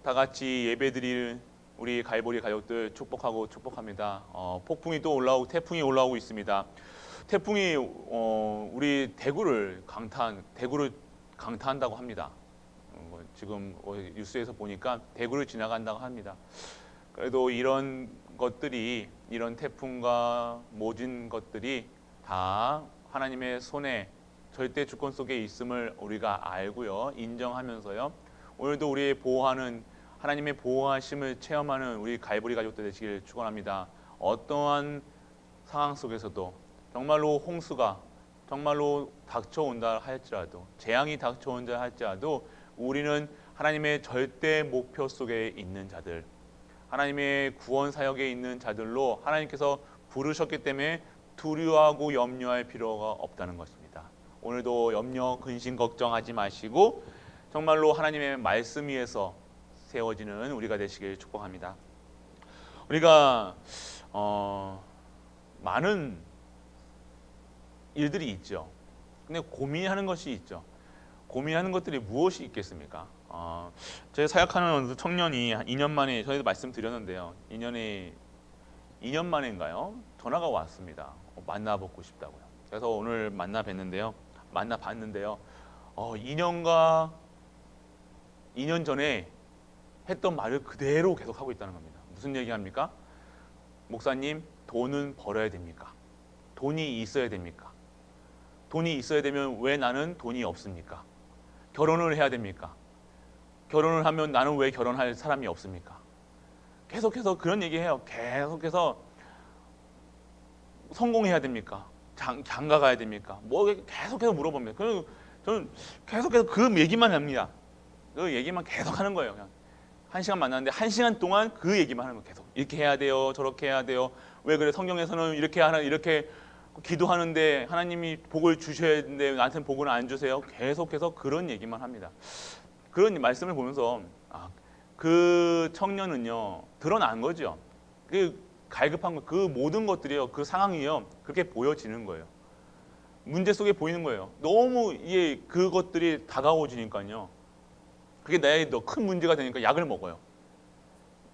다 같이 예배드릴 우리 갈보리 가족들 축복합니다. 폭풍이 또 올라오고 태풍이 올라오고 있습니다. 태풍이 우리 대구를 강타한다고 합니다. 지금 뉴스에서 보니까 대구를 지나간다고 합니다. 그래도 이런 태풍과 모진 것들이 다 하나님의 손에 절대 주권 속에 있음을 우리가 알고요, 인정하면서요, 오늘도 우리의 하나님의 보호하심을 체험하는 우리 갈보리 가족들 되시길 축원합니다. 어떠한 상황 속에서도 정말로 홍수가 정말로 닥쳐온다 할지라도, 재앙이 닥쳐온다 할지라도 우리는 하나님의 절대 목표 속에 있는 자들, 하나님의 구원 사역에 있는 자들로 하나님께서 부르셨기 때문에 두려워하고 염려할 필요가 없다는 것입니다. 오늘도 염려, 근심, 걱정하지 마시고 정말로 하나님의 말씀 위에서 세워지는 우리가 되시길 축복합니다. 우리가 많은 일들이 있죠. 근데 고민하는 것이 있죠. 고민하는 것들이 무엇이 있겠습니까? 제가 사역하는 청년이 2년 만에, 저희도 말씀드렸는데요, 2년 만인가요? 전화가 왔습니다. 만나보고 싶다고요. 그래서 오늘 만나봤는데요. 2년 전에 했던 말을 그대로 계속 하고 있다는 겁니다. 무슨 얘기합니까? 목사님, 돈은 벌어야 됩니까? 돈이 있어야 됩니까? 돈이 있어야 되면 왜 나는 돈이 없습니까? 결혼을 해야 됩니까? 결혼을 하면 나는 왜 결혼할 사람이 없습니까? 계속해서 그런 얘기해요. 계속해서 성공해야 됩니까? 장가 가야 됩니까? 뭐 계속해서 물어봅니다. 저는 계속해서 그 얘기만 합니다. 그 얘기만 계속 하는 거예요. 그냥 1시간 만났는데 1시간 동안 그 얘기만 하는 거예요. 계속 이렇게 해야 돼요, 저렇게 해야 돼요. 왜 그래? 성경에서는 이렇게 기도하는데 하나님이 복을 주셔야 되는데 나한테는 복을 안 주세요. 계속해서 그런 얘기만 합니다. 그런 말씀을 보면서 그 청년은요, 드러난 거죠. 그 갈급한 거, 그 모든 것들이요, 그 상황이요, 그렇게 보여지는 거예요. 문제 속에 보이는 거예요. 너무 그것들이 다가오지니까요, 그게 나의 더 큰 문제가 되니까 약을 먹어요.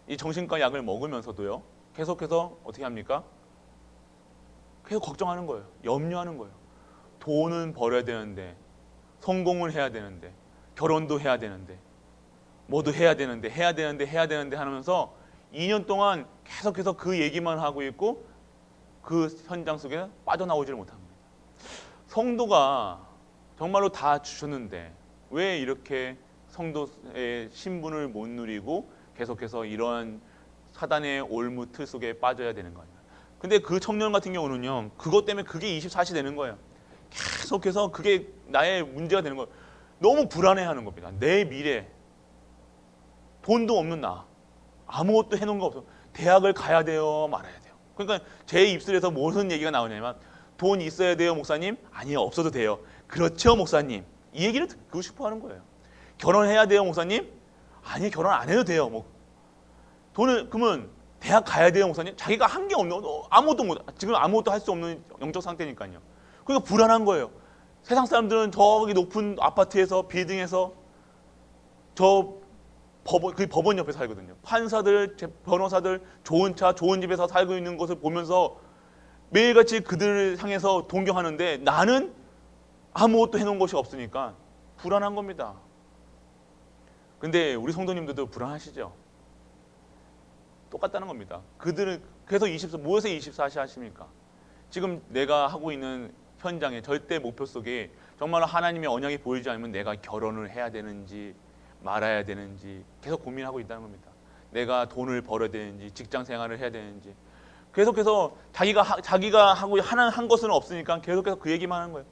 이 정신과 약을 먹으면서도요, 계속해서 어떻게 합니까? 계속 걱정하는 거예요. 염려하는 거예요. 돈은 벌어야 되는데, 성공을 해야 되는데, 결혼도 해야 되는데, 뭐도 해야 되는데 하면서 2년 동안 계속해서 그 얘기만 하고 있고 그 현장 속에 빠져나오지를 못한 겁니다. 성도가 정말로 다 주셨는데 왜 이렇게 성도의 신분을 못 누리고 계속해서 이러한 사단의 올무틀 속에 빠져야 되는 거예요. 근데 그 청년 같은 경우는요, 그것 때문에 그게 24시 되는 거예요. 계속해서 그게 나의 문제가 되는 거예요. 너무 불안해하는 겁니다. 내 미래, 돈도 없는 나, 아무것도 해놓은 거 없어. 대학을 가야 돼요, 말아야 돼요. 그러니까 제 입술에서 무슨 얘기가 나오냐면, 돈 있어야 돼요, 목사님? 아니요, 없어도 돼요. 그렇죠, 목사님. 이 얘기를 듣고 싶어 하는 거예요. 결혼해야 돼요, 목사님? 아니, 결혼 안 해도 돼요. 돈을, 그러면 대학 가야 돼요, 목사님? 자기가 한 게 없는, 지금 아무것도 할 수 없는 영적 상태니까요. 그러니까 불안한 거예요. 세상 사람들은 저기 높은 아파트에서, 빌딩에서 그 법원 옆에 살거든요. 판사들, 변호사들, 좋은 차, 좋은 집에서 살고 있는 것을 보면서 매일같이 그들을 향해서 동경하는데 나는 아무것도 해놓은 것이 없으니까 불안한 겁니다. 근데 우리 성도님들도 불안하시죠? 똑같다는 겁니다. 그들은 그래서 무엇에 24시 하십니까? 지금 내가 하고 있는 현장의 절대 목표 속에 정말 하나님의 언약이 보이지 않으면 내가 결혼을 해야 되는지 말아야 되는지 계속 고민하고 있다는 겁니다. 내가 돈을 벌어야 되는지 직장 생활을 해야 되는지 계속해서 자기가 하고 한 것은 없으니까 계속해서 그 얘기만 하는 거예요.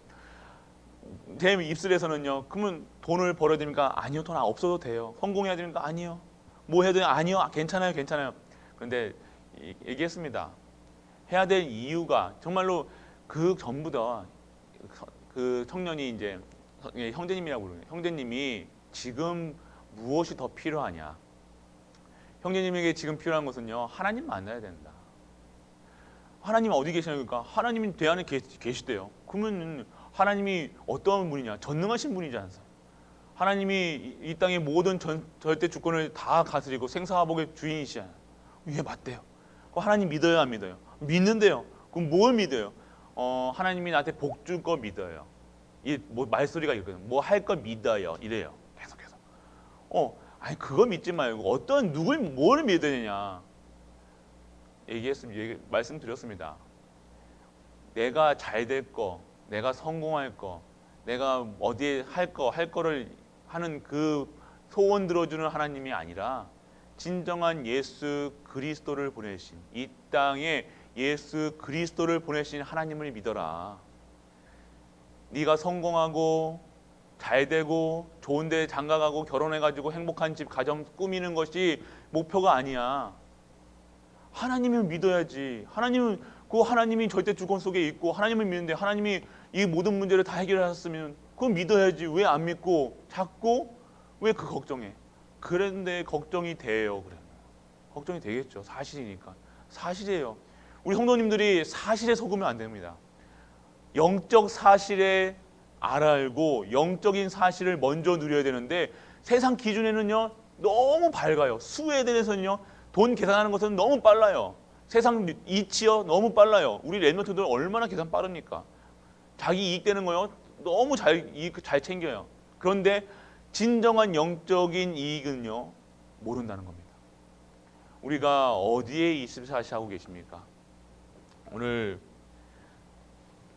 제 입술에서는요, 그러면 돈을 벌어야 됩니까? 아니요, 돈 없어도 돼요. 성공해야 됩니까? 아니요. 뭐 해야 되냐? 아니요, 괜찮아요. 그런데 얘기했습니다. 해야 될 이유가 정말로 그 전부 다 그 청년이 이제 형제님이라고 부르는 형제님이 지금 무엇이 더 필요하냐? 형제님에게 지금 필요한 것은요, 하나님 만나야 된다. 하나님 어디 계시냐니까 하나님이 내 안에 계시대요. 그러면 하나님이 어떤 분이냐? 전능하신 분이지 않습니까? 하나님이 이 땅의 모든 절대 주권을 다 다스리고 생사화복의 주인이시잖아요. 이게 맞대요. 하나님 믿어요, 안 믿어요? 믿는데요. 그럼 뭘 믿어요? 하나님이 나한테 복 줄 거 믿어요. 이 뭐 말소리가 있거든요. 뭐 할 거 믿어요. 이래요. 계속해서. 아니 그거 믿지 말고 어떤 누굴 뭘 믿어야 되냐? 말씀드렸습니다. 내가 잘 될 거, 내가 성공할 거, 내가 어디에 할 거를 하는 그 소원 들어주는 하나님이 아니라 진정한 예수 그리스도를 보내신, 이 땅에 예수 그리스도를 보내신 하나님을 믿어라. 네가 성공하고 잘 되고 좋은 데 장가가고 결혼해가지고 행복한 집 가정 꾸미는 것이 목표가 아니야. 하나님을 믿어야지. 하나님이 절대 주권 속에 있고 하나님을 믿는데 하나님이 이 모든 문제를 다 해결하셨으면 그거 믿어야지. 왜 안 믿고 자꾸 왜 그 걱정해? 그런데 걱정이 돼요. 그래. 걱정이 되겠죠. 사실이니까. 사실이에요. 우리 성도님들이 사실에 속으면 안 됩니다. 영적 사실에 알고 영적인 사실을 먼저 누려야 되는데 세상 기준에는요 너무 밝아요. 수에 대해서는요 돈 계산하는 것은 너무 빨라요. 세상 이치요 너무 빨라요. 우리 랩런트들 얼마나 계산 빠릅니까? 자기 이익 되는 거요 너무 이익 잘 챙겨요. 그런데 진정한 영적인 이익은요 모른다는 겁니다. 우리가 어디에 24시 하고 계십니까? 오늘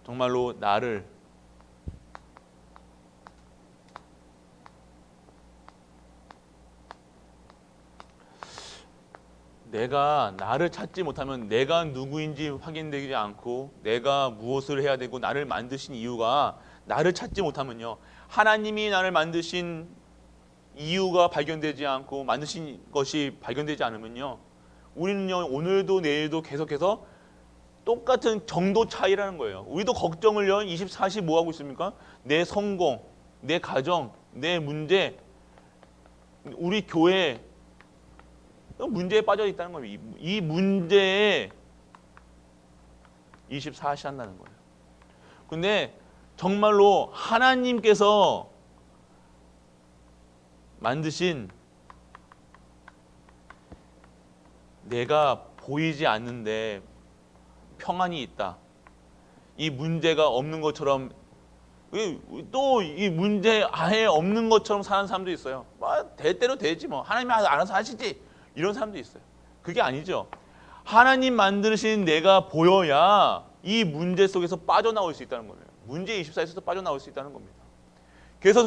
정말로 내가 나를 찾지 못하면 내가 누구인지 확인되지 않고 내가 무엇을 해야 되고 나를 만드신 이유가 나를 찾지 못하면요 하나님이 나를 만드신 이유가 발견되지 않고 만드신 것이 발견되지 않으면요 우리는요 오늘도 내일도 계속해서 똑같은 정도 차이라는 거예요. 우리도 걱정을요 24시 뭐 하고 있습니까? 내 성공, 내 가정, 내 문제, 우리 교회 문제에 빠져 있다는 거예요. 이 문제에 24시 한다는 거예요. 근데 정말로 하나님께서 만드신 내가 보이지 않는데 평안이 있다. 이 문제가 없는 것처럼 또 이 문제 아예 없는 것처럼 사는 사람도 있어요. 대대로 되지 뭐 하나님이 알아서 하시지 이런 사람도 있어요. 그게 아니죠. 하나님 만드신 내가 보여야 이 문제 속에서 빠져나올 수 있다는 거예요. 문제 24에서 빠져나올 수 있다는 겁니다. 그래서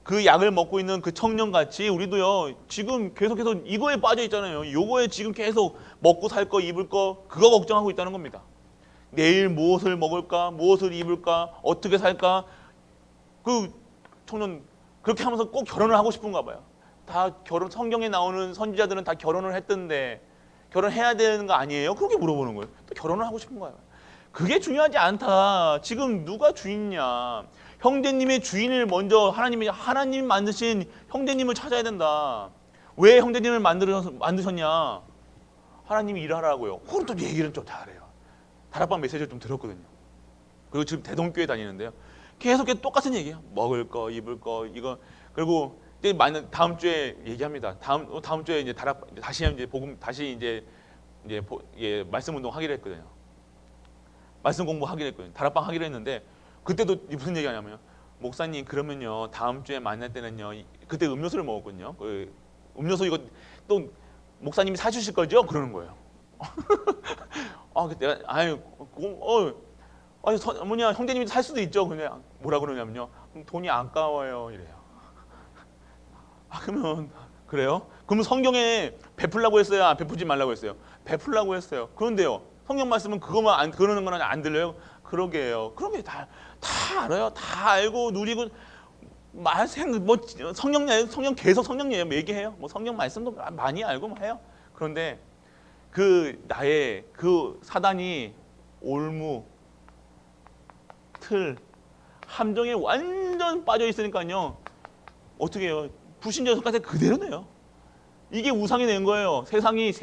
그 약을 먹고 있는 그 청년같이 우리도요 지금 계속해서 이거에 빠져 있잖아요. 요거에 지금 계속 먹고 살 거 입을 거 그거 걱정하고 있다는 겁니다. 내일 무엇을 먹을까 무엇을 입을까 어떻게 살까 그 청년 그렇게 하면서 꼭 결혼을 하고 싶은가 봐요. 다 성경에 나오는 선지자들은 다 결혼을 했던데 결혼해야 되는 거 아니에요? 그렇게 물어보는 거예요. 또 결혼을 하고 싶은 거예요. 그게 중요하지 않다. 지금 누가 주인이냐. 형제님의 주인을 먼저 하나님이 만드신 형제님을 찾아야 된다. 왜 형제님을 만드셨냐? 하나님이 일하라고요. 그럼 또 얘기는 좀 잘해요. 다락방 메시지를 좀 들었거든요. 그리고 지금 대동교회 다니는데요. 계속 똑같은 얘기예요. 먹을 거, 입을 거, 이거. 그리고 이제 다음 주에 얘기합니다. 다음 주에 이제 다시 말씀 운동 하기로 했거든요. 말씀 공부 하기로 했거든요. 다락방 하기로 했는데 그때도 무슨 얘기하냐면요. 목사님 그러면요 다음 주에 만날 때는요 그때 음료수를 먹었거든요. 그 음료수 이거 또 목사님이 사주실 거죠? 그러는 거예요. 그때 뭐냐 형제님이 살 수도 있죠. 그냥 뭐라 그러냐면요. 돈이 아까워요 이래요. 그러면 그래요? 그러면 성경에 베풀라고 했어요? 안 베푸지 말라고 했어요? 베풀라고 했어요. 그런데요. 성경 말씀은 그러는 거는 안 들려요? 그러게요. 그러게 다 알아요. 다 알고 누리고 성경 계속 성경 얘기해요. 뭐 성경 말씀도 많이 알고 해요. 그런데 나의 사단이 올무 틀 함정에 완전 빠져 있으니까요. 어떻게 해요? 불신자 속까지 그대로네요. 이게 우상이 된 거예요. 세상이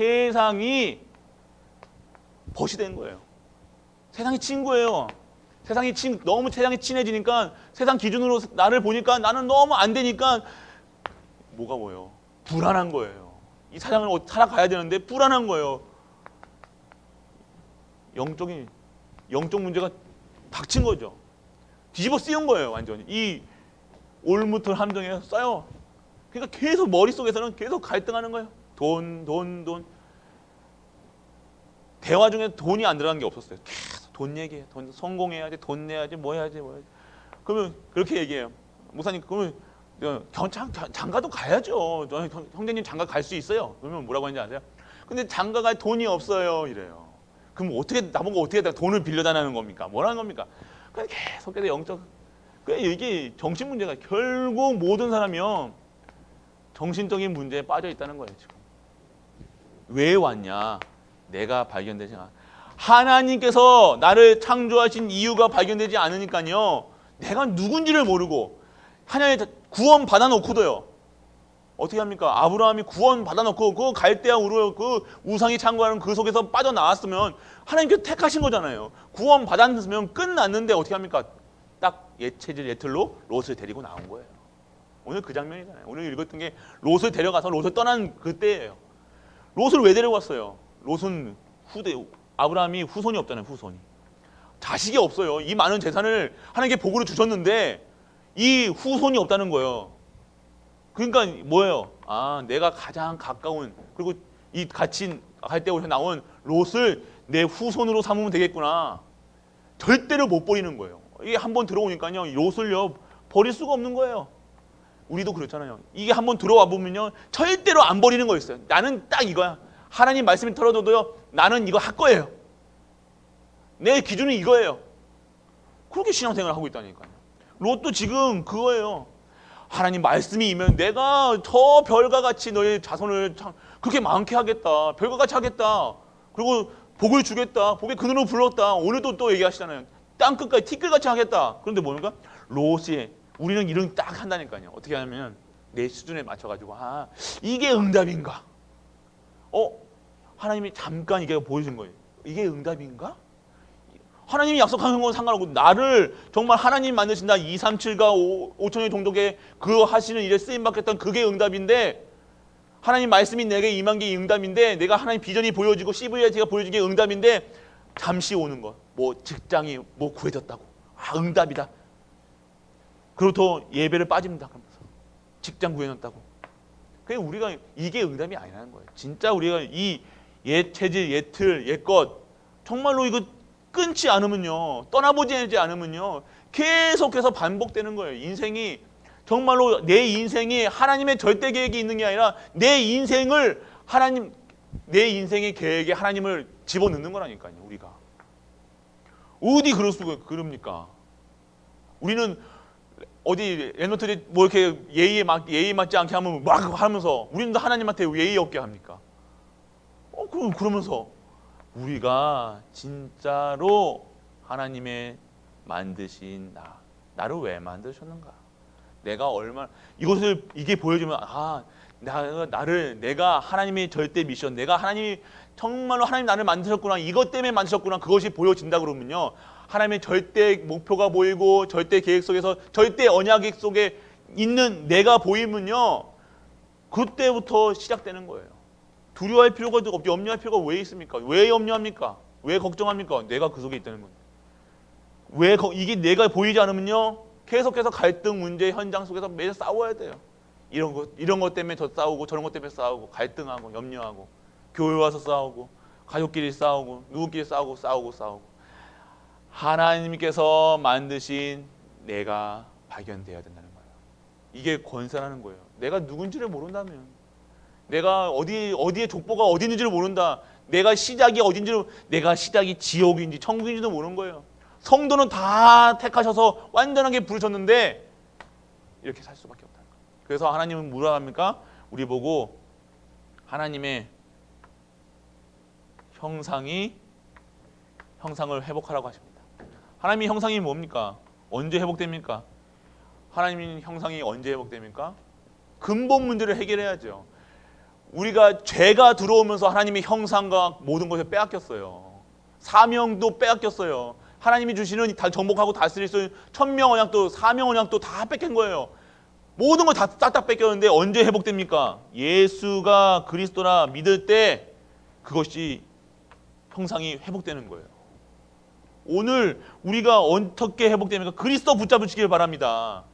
벗이 된 거예요. 세상이 친구예요. 너무 세상이 친해지니까 세상 기준으로 나를 보니까 나는 너무 안 되니까 뭐가 뭐예요? 불안한 거예요. 이 세상을 살아가야 되는데 불안한 거예요. 영적 문제가 닥친 거죠. 뒤집어 쓰인 거예요, 완전히. 이 올무틀 함정에 쌓여. 그러니까 계속 머릿속에서는 계속 갈등하는 거예요. 돈. 대화 중에 돈이 안 들어간 게 없었어요. 계속 돈 얘기해. 돈 성공해야지, 돈 내야지, 뭐 해야지. 그러면 그렇게 얘기해요. 목사님, 그러면 장가도 가야죠. 형제님 장가 갈 수 있어요. 그러면 뭐라고 하는지 아세요? 근데 장가 갈 돈이 없어요. 이래요. 그럼 나보고 어떻게 돈을 빌려달라는 겁니까? 뭐라는 겁니까? 그냥 계속해서 이게 정신 문제가 결국 모든 사람이요 정신적인 문제에 빠져 있다는 거예요. 지금 왜 왔냐? 내가 발견되지 않아. 하나님께서 나를 창조하신 이유가 발견되지 않으니까요. 내가 누군지를 모르고 하나님의 구원 받아놓고도요. 어떻게 합니까? 아브라함이 구원 받아놓고 그 갈대아 우르 그 우상이 창고하는 그 속에서 빠져나왔으면 하나님께서 택하신 거잖아요. 구원 받았으면 끝났는데 어떻게 합니까? 딱 옛체질 옛틀로 롯을 데리고 나온 거예요. 오늘 그 장면이잖아요. 오늘 읽었던 게 롯을 데려가서 롯을 떠난 그때예요. 롯을 왜 데려갔어요? 롯은 아브라함이 후손이 없잖아요. 후손이. 자식이 없어요. 이 많은 재산을 하나님께 복으로 주셨는데 이 후손이 없다는 거예요. 그러니까 뭐예요? 내가 가장 가까운 그리고 이 같이 갈대아에서 나온 롯을 내 후손으로 삼으면 되겠구나. 절대로 못 버리는 거예요. 이게 한번 들어오니까요. 롯을요 버릴 수가 없는 거예요. 우리도 그렇잖아요. 이게 한번 들어와 보면요 절대로 안 버리는 거였어요. 나는 딱 이거야. 하나님 말씀이 떨어져도요 나는 이거 할 거예요. 내 기준은 이거예요. 그렇게 신앙생활을 하고 있다니까요. 롯도 지금 그거예요. 하나님 말씀이 임하면 내가 저 별과 같이 너의 자손을 그렇게 많게 하겠다. 별과 같이 하겠다. 그리고 복을 주겠다. 복의 근원으로 불렀다. 오늘도 또 얘기하시잖아요. 땅끝까지 티끌같이 하겠다. 그런데 뭡니까? 롯이 우리는 이런 딱 한다니까요. 어떻게 하냐면 내 수준에 맞춰가지고 이게 응답인가? 하나님이 잠깐 이게 보여준 거예요. 이게 응답인가? 하나님이 약속하는 건 상관없고 나를 정말 하나님 만드신다 237가 5천의 종족에 그 하시는 일에 쓰임받겠다는 그게 응답인데 하나님 말씀이 내게 임한 게 응답인데 내가 하나님 비전이 보여지고 CVIT가 보여준 게 응답인데 잠시 오는 것 뭐 직장이 뭐 구해졌다고 응답이다. 그렇고 예배를 빠집니다. 그러면서 직장 구해놨다고. 그냥 우리가 이게 응답이 아니라는 거예요. 진짜 우리가 이 옛 체질, 옛 틀, 옛 것 정말로 이거 끊지 않으면요. 떠나보지 않으면요. 계속해서 반복되는 거예요. 인생이 정말로 내 인생이 하나님의 절대 계획이 있는 게 아니라 내 인생의 계획에 하나님을 집어넣는 거라니까요. 우리가. 어디 그럽니까? 우리는 어디 랩런트들이 뭐 이렇게 예의 맞지 않게 하면 막 하면서 우리는 하나님한테 예의 없게 합니까? 그러면서 우리가 진짜로 하나님의 만드신 나를 왜 만드셨는가? 내가 얼마나 이게 보여주면 내가 하나님의 절대 미션, 내가 하나님이 정말로 하나님 나를 만드셨구나, 이것 때문에 만드셨구나, 그것이 보여진다 그러면요, 하나님의 절대 목표가 보이고 절대 계획 속에서 절대 언약 속에 있는 내가 보이면요, 그때부터 시작되는 거예요. 두려워할 필요가 없고 염려할 필요가 왜 있습니까? 왜 염려합니까? 왜 걱정합니까? 내가 그 속에 있다는 거예요. 이게 내가 보이지 않으면요, 계속해서 갈등 문제 현장 속에서 매일 싸워야 돼요. 이런 것 때문에 저 싸우고 저런 것 때문에 싸우고 갈등하고 염려하고 교회 와서 싸우고 가족끼리 싸우고 누구끼리 싸우고 하나님께서 만드신 내가 발견되어야 된다는 거예요. 이게 권세라는 거예요. 내가 누군지를 모른다면, 내가 어디에 족보가 어디 있는지를 모른다. 내가 시작이 어딘지를, 내가 시작이 지옥인지 천국인지도 모르는 거예요. 성도는 다 택하셔서 완전하게 부르셨는데 이렇게 살 수밖에 없다는 거예요. 그래서 하나님은 뭐라 합니까? 우리 보고 하나님의 형상을 회복하라고 하십니다. 하나님의 형상이 뭡니까? 언제 회복됩니까? 하나님의 형상이 언제 회복됩니까? 근본 문제를 해결해야죠. 우리가 죄가 들어오면서 하나님의 형상과 모든 것을 빼앗겼어요. 사명도 빼앗겼어요. 하나님이 주시는 다 정복하고 다스릴 수 있는 천명 언약도 사명 언약도 다 뺏긴 거예요. 모든 걸 다 싹 뺏겼는데 언제 회복됩니까? 예수가 그리스도라 믿을 때 그것이 형상이 회복되는 거예요. 오늘 우리가 어떻게 회복됩니까? 그리스도 붙잡으시길 바랍니다.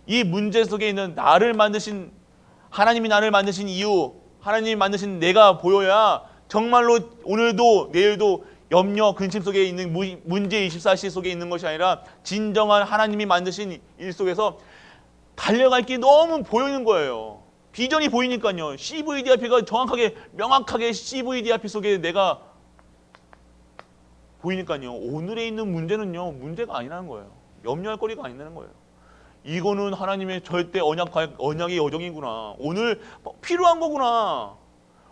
이 문제 속에 있는 나를 만드신 하나님이 나를 만드신 이유, 하나님이 만드신 내가 보여야 정말로 오늘도 내일도 염려, 근심 속에 있는 문제 24시 속에 있는 것이 아니라 진정한 하나님이 만드신 일 속에서 달려갈 길이 너무 보이는 거예요. 비전이 보이니까요. CVDIP가 정확하게 명확하게 CVDIP 속에 내가 보이니까요. 오늘에 있는 문제는요. 문제가 아니라는 거예요. 염려할 거리가 아니라는 거예요. 이거는 하나님의 절대 언약의 여정이구나. 오늘 필요한 거구나.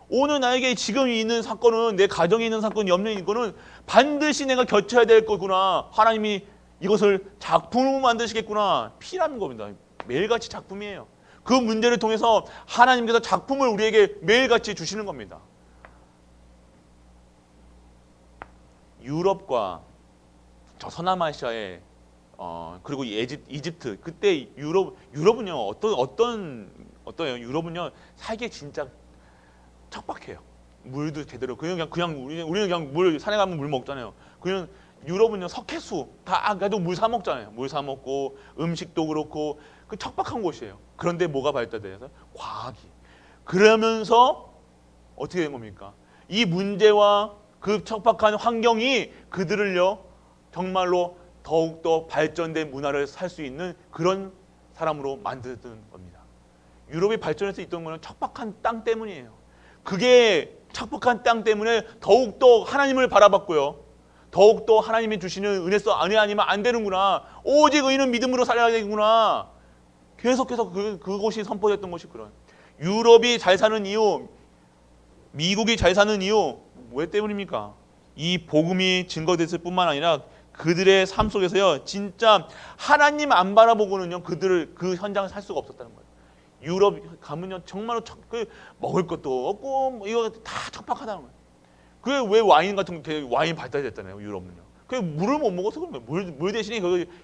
오늘 나에게 지금 있는 사건은 내 가정에 있는 사건, 염려인 이거는 반드시 내가 견뎌야 될 거구나. 하나님이 이것을 작품으로 만드시겠구나. 피라는 겁니다. 매일같이 작품이에요. 그 문제를 통해서 하나님께서 작품을 우리에게 매일같이 주시는 겁니다. 유럽과 저 서남아시아의 그리고 이집트 그때 유럽은요 어떠요? 유럽은요 살기 진짜 척박해요. 물도 제대로 그냥 우리는 그냥 물 산에 가면 물 먹잖아요. 그냥 유럽은요 석회수 다 가도 물 사 먹잖아요. 물 사 먹고 음식도 그렇고 그 척박한 곳이에요. 그런데 뭐가 발달돼서 과학이 그러면서 어떻게 된 겁니까? 이 문제와 그 척박한 환경이 그들을요 정말로 더욱더 발전된 문화를 살 수 있는 그런 사람으로 만드는 겁니다. 유럽이 발전할 수 있던 것은 척박한 땅 때문이에요. 그게 척박한 땅 때문에 더욱더 하나님을 바라봤고요. 더욱더 하나님이 주시는 은혜 아니면 안 되는구나. 오직 의인은 믿음으로 살아야 되구나. 계속해서 그것이 선포됐던 것이 그런. 유럽이 잘 사는 이유, 미국이 잘 사는 이유 왜 때문입니까? 이 복음이 증거됐을 뿐만 아니라 그들의 삶 속에서요 진짜 하나님 안 바라보고는요 그들을 그 현장을 살 수가 없었다는 거예요. 유럽 가면요 정말로 먹을 것도 없고 뭐 이거 다 척박하다는 거예요. 그게 왜 와인 같은 게 와인 발달됐잖아요. 유럽은요. 그 물을 못 먹어서 그런 거예요. 물 대신에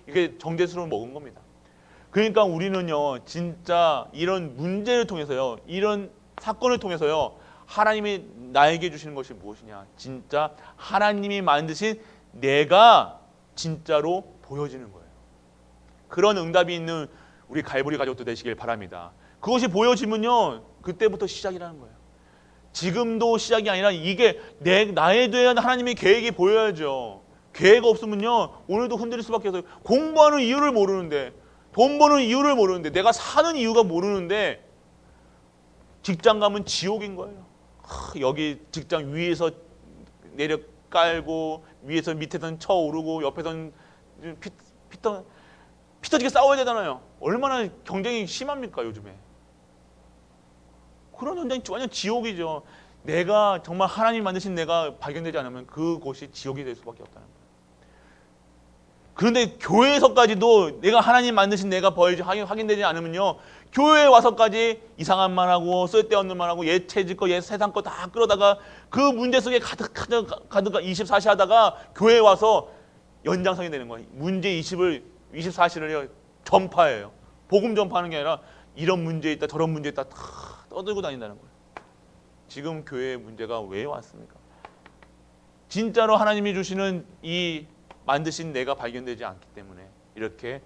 이게 정제수를 먹은 겁니다. 그러니까 우리는요 진짜 이런 문제를 통해서요 이런 사건을 통해서요 하나님이 나에게 주시는 것이 무엇이냐? 진짜 하나님이 만드신 내가 진짜로 보여지는 거예요. 그런 응답이 있는 우리 갈보리 가족도 되시길 바랍니다. 그것이 보여지면요 그때부터 시작이라는 거예요. 지금도 시작이 아니라 이게 나에 대한 하나님의 계획이 보여야죠. 계획 없으면요 오늘도 흔들릴 수밖에 없어요. 공부하는 이유를 모르는데 돈 버는 이유를 모르는데 내가 사는 이유가 모르는데 직장 가면 지옥인 거예요. 여기 직장 위에서 내려 깔고 위에서 밑에선 쳐오르고 옆에선 피 터지게 싸워야 되잖아요. 얼마나 경쟁이 심합니까 요즘에. 그런 현장이 완전 지옥이죠. 내가 정말 하나님 만드신 내가 발견되지 않으면 그곳이 지옥이 될 수밖에 없다는 거예요. 그런데 교회에서까지도 내가 하나님 만드신 내가 확인되지 않으면요 교회에 와서까지 이상한 말하고 쓸데없는 말하고 옛 채질 거 옛 세상 거 다 끌어다가 그 문제 속에 가득 24시 하다가 교회에 와서 연장선이 되는 거예요. 문제 24시를 전파해요. 복음 전파하는 게 아니라 이런 문제 있다 저런 문제 있다 다 떠들고 다닌다는 거예요. 지금 교회의 문제가 왜 왔습니까? 진짜로 하나님이 주시는 이 만드신 내가 발견되지 않기 때문에 이렇게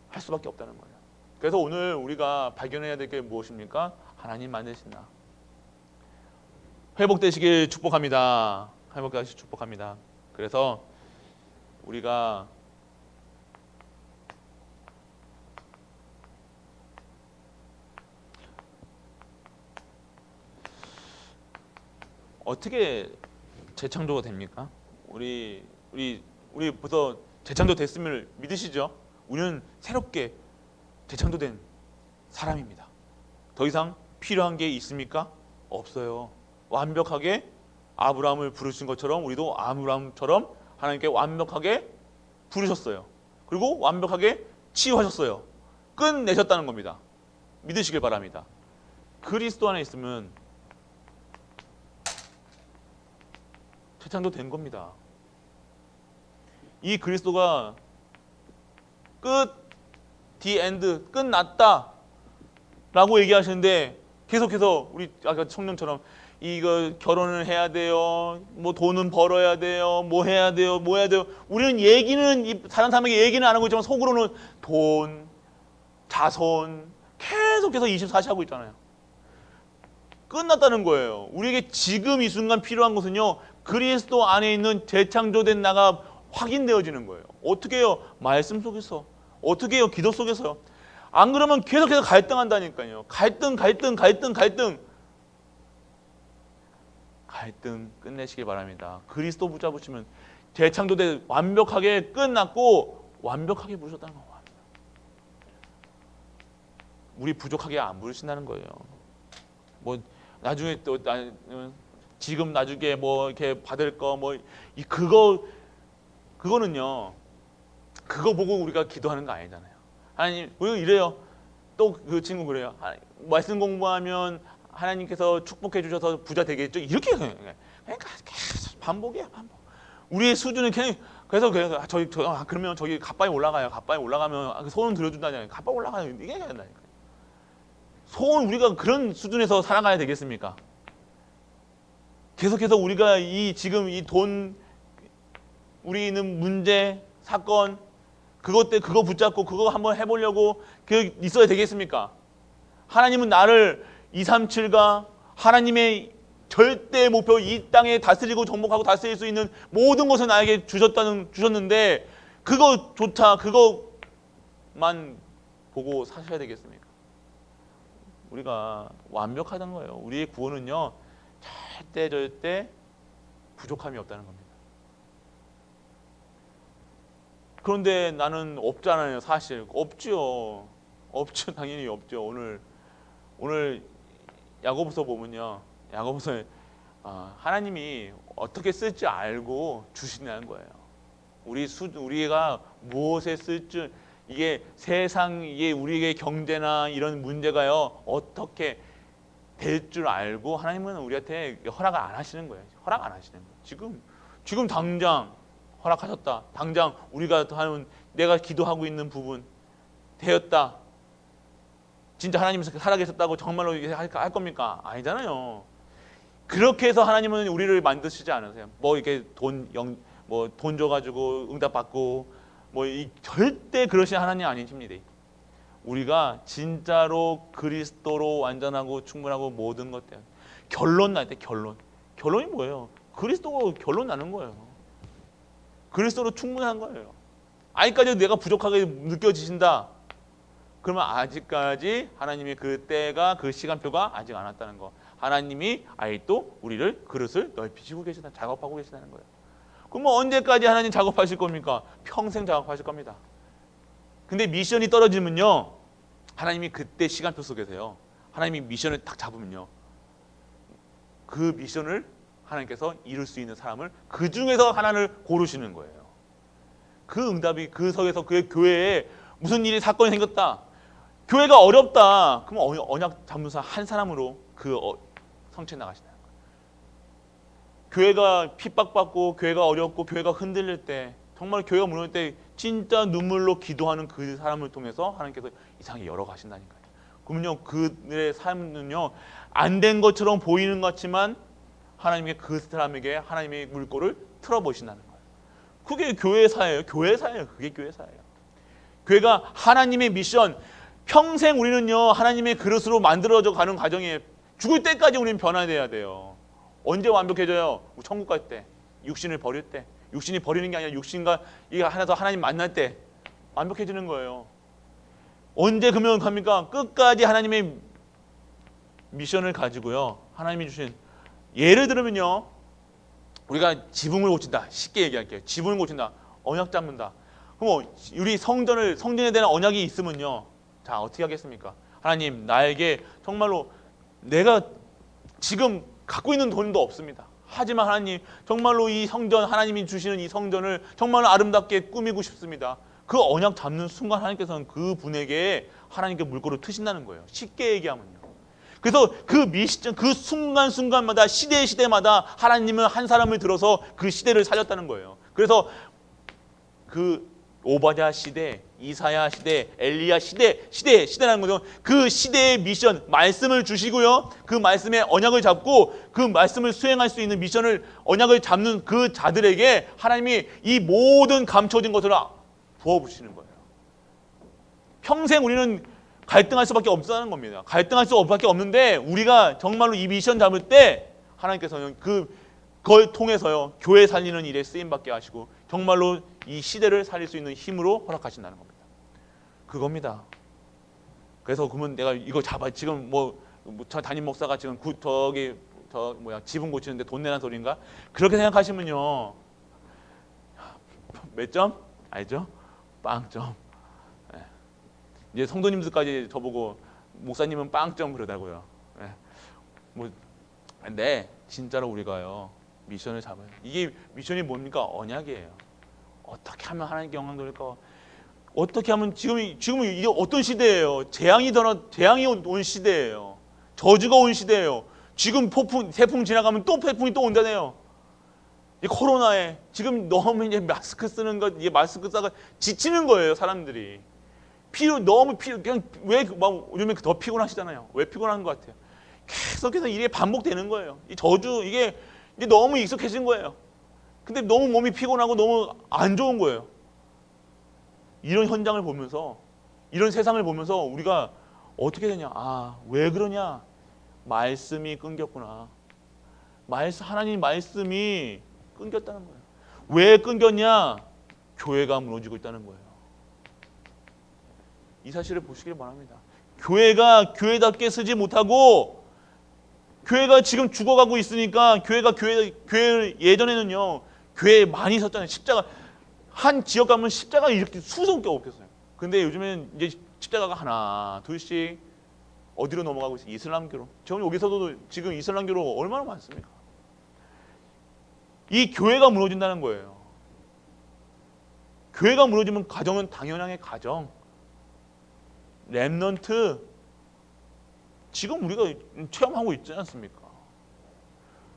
할 수밖에 없다는 거예요. 그래서 오늘 우리가 발견해야 될 게 무엇입니까? 하나님 만드신 나. 회복되시길 축복합니다. 회복되시길 축복합니다. 그래서 우리가 어떻게 재창조가 됩니까? 우리 벌써 재창조 됐음을 믿으시죠? 우리는 새롭게 재창조된 사람입니다. 더 이상 필요한 게 있습니까? 없어요. 완벽하게 아브라함을 부르신 것처럼 우리도 아브라함처럼 하나님께 완벽하게 부르셨어요. 그리고 완벽하게 치유하셨어요. 끝내셨다는 겁니다. 믿으시길 바랍니다. 그리스도 안에 있으면 재창조된 겁니다. 이 그리스도가 끝, the end, 끝났다 라고 얘기하시는데 계속해서 우리 아까 청년처럼 이거 결혼을 해야 돼요. 뭐 돈은 벌어야 돼요. 뭐 해야 돼요. 뭐 해야 돼요. 우리는 얘기는 다른 사람에게 얘기는 안 하고 있지만 속으로는 돈, 자손 계속해서 24시 하고 있잖아요. 끝났다는 거예요. 우리에게 지금 이 순간 필요한 것은요. 그리스도 안에 있는 재창조된 나가 확인되어지는 거예요. 어떻게 해요? 말씀 속에서. 어떻게 해요? 기도 속에서요. 안 그러면 계속해서 갈등한다니까요. 갈등 끝내시길 바랍니다. 그리스도 붙잡으시면 재창조된 완벽하게 끝났고 완벽하게 부르셨다는 거예요. 우리 부족하게 안 부르신다는 거예요. 뭐 나중에 또 지금 나중에 뭐 이렇게 받을 거 뭐 그거는요. 그거 보고 우리가 기도하는 거 아니잖아요. 하나님 왜 이래요? 또 그 친구 그래요. 말씀 공부하면 하나님께서 축복해 주셔서 부자 되겠죠. 이렇게 그러니까 계속 반복이야 반복. 우리의 수준은 그래서 그러면 저기 가빠이 올라가요. 가빠이 올라가면 소원 들어준다잖아요. 가빠이 올라가요. 이게 해야 된다니까. 소원 우리가 그런 수준에서 살아가야 되겠습니까? 계속해서 우리가 지금 이 돈 우리 있는 문제 사건 그거 붙잡고 그거 한번 해보려고 있어야 되겠습니까? 하나님은 나를 237가 하나님의 절대 목표 이 땅에 다스리고 정복하고 다스릴 수 있는 모든 것을 나에게 주셨는데 그거조차 그것만 보고 사셔야 되겠습니까? 우리가 완벽하다는 거예요. 우리의 구원은요 절대 부족함이 없다는 겁니다. 그런데 나는 없잖아요. 사실 없죠. 당연히 없죠. 오늘 야고보서 보면요. 야고보서에 하나님이 어떻게 쓸지 알고 주신다는 거예요. 우리가 무엇에 쓸지 이게 이게 우리에게 경제나 이런 문제가요 어떻게 될 줄 알고 하나님은 우리한테 허락을 안 하시는 거예요. 허락 안 하시는 거예요. 지금 당장 허락하셨다. 당장 우리가 하는 내가 기도하고 있는 부분 되었다. 진짜 하나님이 살아계셨다고 정말로 할 겁니까? 아니잖아요. 그렇게 해서 하나님은 우리를 만드시지 않으세요. 뭐 이렇게 돈 줘가지고 응답받고 절대 그러신 하나님 아니십니다. 우리가 진짜로 그리스도로 완전하고 충분하고 모든 것 때문에 결론 날 때 결론이 뭐예요? 그리스도가 결론 나는 거예요. 그리스도로 충분한 거예요. 아직까지 내가 부족하게 느껴지신다. 그러면 아직까지 하나님의 그 때가 그 시간표가 아직 안 왔다는 거. 하나님이 아직도 우리를 그릇을 넓히시고 계시다. 작업하고 계시다는 거예요. 그럼 언제까지 하나님 작업하실 겁니까? 평생 작업하실 겁니다. 근데 미션이 떨어지면요. 하나님이 그때 시간표 속에서요. 하나님이 미션을 딱 잡으면요. 그 미션을 하나님께서 이룰 수 있는 사람을 그 중에서 하나를 고르시는 거예요. 그 응답이 그 석에서 그 교회에 무슨 일이 사건이 생겼다. 교회가 어렵다. 그럼 언약 잡는 한 사람으로 성취해 나가시는 거예요. 교회가 핍박받고 교회가 어렵고 교회가 흔들릴 때 정말 교회가 무너질 때 진짜 눈물로 기도하는 그 사람을 통해서 하나님께서 이상하게 열어가신다니까요. 그러면요 그들의 삶은요 안 된 것처럼 보이는 것 같지만 하나님의 그 사람에게 하나님의 물꼬를 틀어보신다는 거예요. 그게 교회사예요. 그게 교회사예요. 교회가 하나님의 미션 평생 우리는요 하나님의 그릇으로 만들어져 가는 과정이에요. 죽을 때까지 우리는 변화돼야 돼요. 언제 완벽해져요? 천국 갈 때, 육신을 버릴 때. 육신이 버리는 게 아니라 육신과 이게 하나 더 하나님 만날 때 완벽해지는 거예요. 언제 그러면 갑니까? 끝까지 하나님의 미션을 가지고요. 하나님이 주신 예를 들면요. 우리가 지붕을 고친다. 쉽게 얘기할게요. 지붕을 고친다. 언약 잡는다. 그럼 우리 성전에 대한 언약이 있으면요. 자, 어떻게 하겠습니까? 하나님, 나에게 정말로 내가 지금 갖고 있는 돈도 없습니다. 하지만 하나님, 정말로 이 성전, 하나님이 주시는 이 성전을 정말로 아름답게 꾸미고 싶습니다. 그 언약 잡는 순간 하나님께서는 그 분에게 하나님께 물꼬를 트신다는 거예요. 쉽게 얘기하면요. 그래서 그 순간순간마다 시대마다 하나님은 한 사람을 들어서 그 시대를 살렸다는 거예요. 그래서 그 오바댜 시대, 이사야 시대, 엘리야 시대라는 거죠. 그 시대의 미션, 말씀을 주시고요. 그 말씀의 언약을 잡고 그 말씀을 수행할 수 있는 미션을, 언약을 잡는 그 자들에게 하나님이 이 모든 감춰진 것을 부어부시는 거예요. 평생 우리는 갈등할 수밖에 없다는 겁니다. 갈등할 수밖에 없는데 우리가 정말로 이 미션 잡을 때 하나님께서는 그걸 통해서요 교회 살리는 일에 쓰임받게 하시고 정말로 이 시대를 살릴 수 있는 힘으로 허락하신다는 겁니다. 그겁니다. 그래서 그러면 내가 이거 잡아 지금 저 담임 목사가 지금 지붕 고치는데 돈 내는 소리인가? 그렇게 생각하시면요 몇 점? 알죠? 빵점. 이제 성도님들까지 저보고 목사님은 빵점 그러다고요. 근데 진짜로 우리가요 미션을 잡아요. 이게 미션이 뭡니까? 언약이에요. 어떻게 하면 하나님께 영광 돌릴까? 어떻게 하면 지금 이게 어떤 시대예요? 재앙이 온 시대예요. 저주가 온 시대예요. 지금 태풍 지나가면 또 태풍이 또 온다네요. 이 코로나에 지금 너무 이제 마스크 쓰는 것, 이게 마스크 쓰다가 지치는 거예요 사람들이. 그냥 왜 요즘에 더 피곤하시잖아요. 왜 피곤한 것 같아요? 계속해서 일이 반복되는 거예요. 이 저주 이게 이제 너무 익숙해진 거예요. 근데 너무 몸이 피곤하고 너무 안 좋은 거예요. 이런 현장을 보면서, 이런 세상을 보면서 우리가 어떻게 되냐? 왜 그러냐? 말씀이 끊겼구나. 하나님 말씀이 끊겼다는 거예요. 왜 끊겼냐? 교회가 무너지고 있다는 거예요. 이 사실을 보시길 바랍니다. 교회가 교회답게 쓰지 못하고 교회가 지금 죽어가고 있으니까 교회 예전에는요 교회 많이 섰잖아요. 십자가 한 지역 가면 십자가 이렇게 수십 개 없겠어요. 근데 요즘에는 이제 십자가가 하나 둘씩 어디로 넘어가고 있어요? 이슬람교로. 저는 여기서도 지금 이슬람교로 얼마나 많습니까? 이 교회가 무너진다는 거예요. 교회가 무너지면 가정은 당연하게 가정. 렘넌트 지금 우리가 체험하고 있지 않습니까?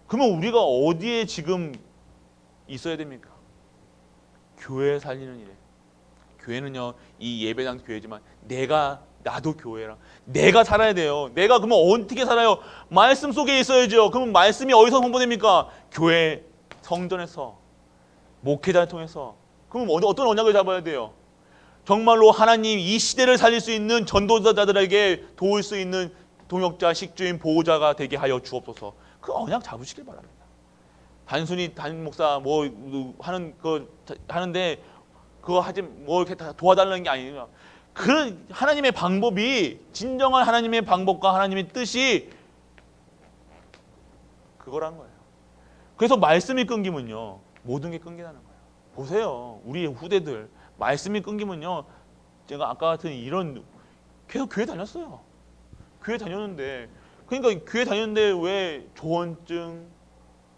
그러면 우리가 어디에 지금 있어야 됩니까? 교회 살리는 일에. 교회는요 이 예배당 교회지만 나도 교회라. 내가 살아야 돼요. 내가 그러면 어떻게 살아요? 말씀 속에 있어야죠. 그러면 말씀이 어디서 홍보됩니까? 교회 성전에서, 목회자를 통해서. 그럼 어떤 언약을 잡아야 돼요? 정말로 하나님 이 시대를 살릴 수 있는 전도자들에게 도울 수 있는 동역자, 식주인, 보호자가 되게 하여 주옵소서. 그 언약 잡으시길 바랍니다. 단순히 담임 목사 하는데 그거 하지 이렇게 다 도와달라는 게 아니에요. 그 하나님의 방법이, 진정한 하나님의 방법과 하나님의 뜻이 그거란 거예요. 그래서 말씀이 끊기면요 모든 게 끊기다는 거예요. 보세요, 우리 후대들 말씀이 끊기면요, 제가 아까 같은 이런 계속 교회 다녔어요. 교회 다녔는데, 그러니까 교회 다녔는데 왜 조언증,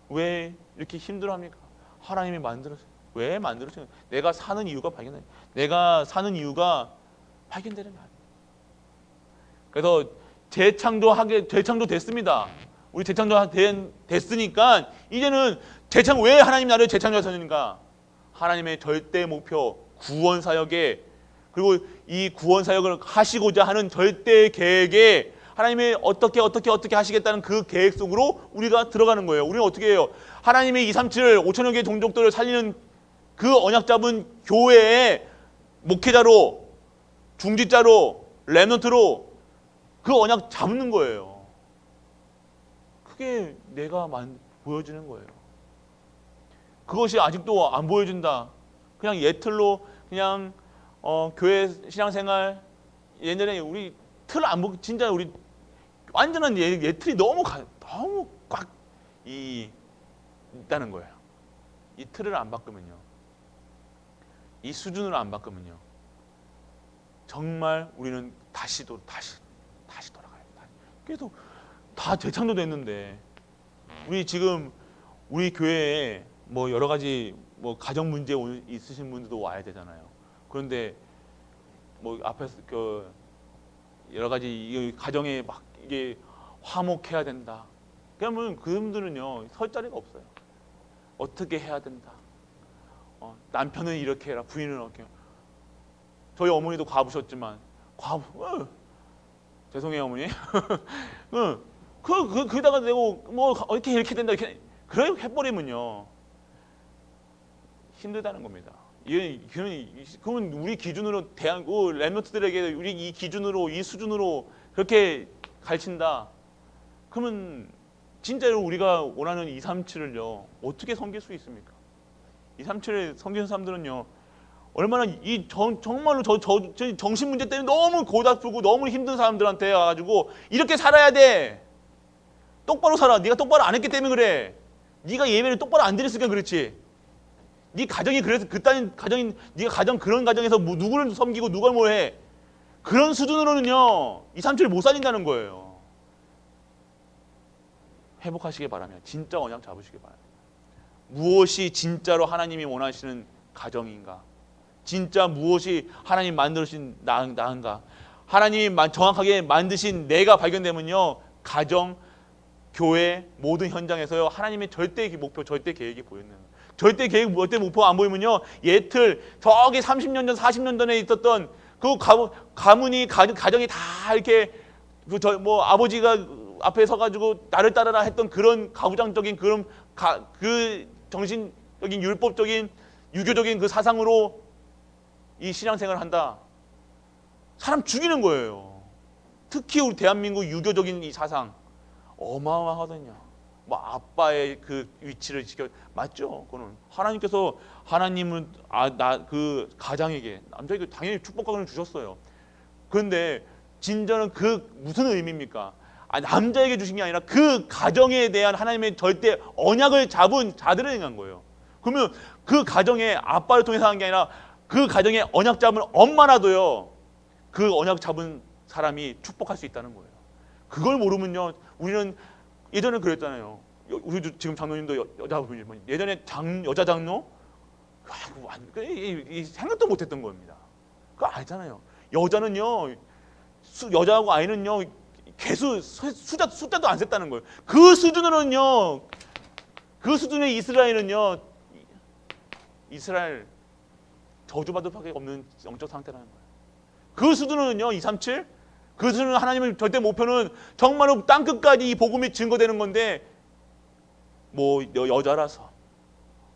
왜 이렇게 힘들어합니까? 하나님이 만들었어요. 왜 만들었어요? 내가 사는 이유가 발견돼요. 내가 사는 이유가 발견되는 게 아니에요. 그래서 재창조 됐습니다. 우리 재창조 됐으니까 이제는 왜 하나님 나를 재창조하셨는가? 하나님의 절대 목표, 구원 사역에, 그리고 이 구원 사역을 하시고자 하는 절대 계획에 하나님의 어떻게 하시겠다는 그 계획 속으로 우리가 들어가는 거예요. 우리는 어떻게 해요? 하나님의 237 5천여 개의 종족들을 살리는 그 언약 잡은 교회의 목회자로, 중직자로, 렘넌트로 그 언약 잡는 거예요. 그게 내가 보여지는 거예요. 그것이 아직도 안 보여준다. 그냥 예틀로 그냥 교회 신앙생활, 예전에 우리 틀 안 보고 진짜 우리 완전한 예틀이 너무 꽉 있다는 거예요. 이 틀을 안 바꾸면요, 이 수준으로 안 바꾸면요, 정말 우리는 다시 돌아가요. 그래도 다 재창조됐는데, 우리 교회에 여러 가지 가정 문제 있으신 분들도 와야 되잖아요. 그런데 앞에서 여러 가지 가정에 막 이게 화목해야 된다. 그러면 그분들은요 설 자리가 없어요. 어떻게 해야 된다. 남편은 이렇게 해라, 부인은 이렇게. 저희 어머니도 과부셨지만 과부, 죄송해요 어머니. 그다가 내고 뭐 이렇게 된다 이렇게 그래 해버리면요 힘들다는 겁니다. 그러면 우리 기준으로 렘넌트들에게 우리 이 기준으로 이 수준으로 그렇게 가르친다. 그러면 진짜로 우리가 원하는 237을요 어떻게 섬길 수 있습니까? 237을 섬기는 사람들은요 얼마나 정말로 저 정신 문제 때문에 너무 고달프고 너무 힘든 사람들한테 와가지고 이렇게 살아야 돼. 똑바로 살아. 네가 똑바로 안 했기 때문에 그래. 네가 예배를 똑바로 안 드렸으니까 그렇지. 네 가정이 그래서 그딴 가정인 네가 그런 가정에서 뭐 누구를 섬기고 누가 뭘 해. 그런 수준으로는요 237을 못 살린다는 거예요. 회복하시기 바랍니다. 진짜 언약 잡으시기 바랍니다. 무엇이 진짜로 하나님이 원하시는 가정인가? 진짜 무엇이 하나님 만드신 나은가? 하나님이 정확하게 만드신 내가 발견되면요 가정, 교회 모든 현장에서요 하나님의 절대 목표, 절대 계획이 보이는 거예요. 절대 계획, 절대 목표 안 보이면요 예틀 저기 30년 전, 40년 전에 있었던 그 가문이 가정이 다 이렇게 뭐 아버지가 앞에 서가지고 나를 따르라 했던 그런 가부장적인 그런 그 정신적인 율법적인 유교적인 그 사상으로 이 신앙생활을 한다. 사람 죽이는 거예요. 특히 우리 대한민국 유교적인 이 사상 어마어마하거든요. 뭐 아빠의 그 위치를 맞죠? 그거는 하나님께서 하나님은 그 가장에게 남자에게 당연히 축복권을 주셨어요. 그런데 진정은 그 무슨 의미입니까? 남자에게 주신 게 아니라 그 가정에 대한 하나님의 절대 언약을 잡은 자들을 행한 거예요. 그러면 그 가정에 아빠를 통해서 한 게 아니라 그 가정에 언약 잡은 엄마라도요 그 언약 잡은 사람이 축복할 수 있다는 거예요. 그걸 모르면요 우리는 예전에 그랬잖아요. 우리 지금 장로님도 여자분이 예전에 여자 장로 생각도 못했던 겁니다. 그거 알잖아요. 여자는요 여자하고 아이는요 숫자도 안 셌다는 거예요. 그 수준으로는요 그 수준의 이스라엘은요 이스라엘 저주받을 밖에 없는 영적 상태라는 거예요. 그 수준은요 237 그 수준은 하나님의 절대 목표는 정말로 땅끝까지 이 복음이 증거되는 건데 뭐 여자라서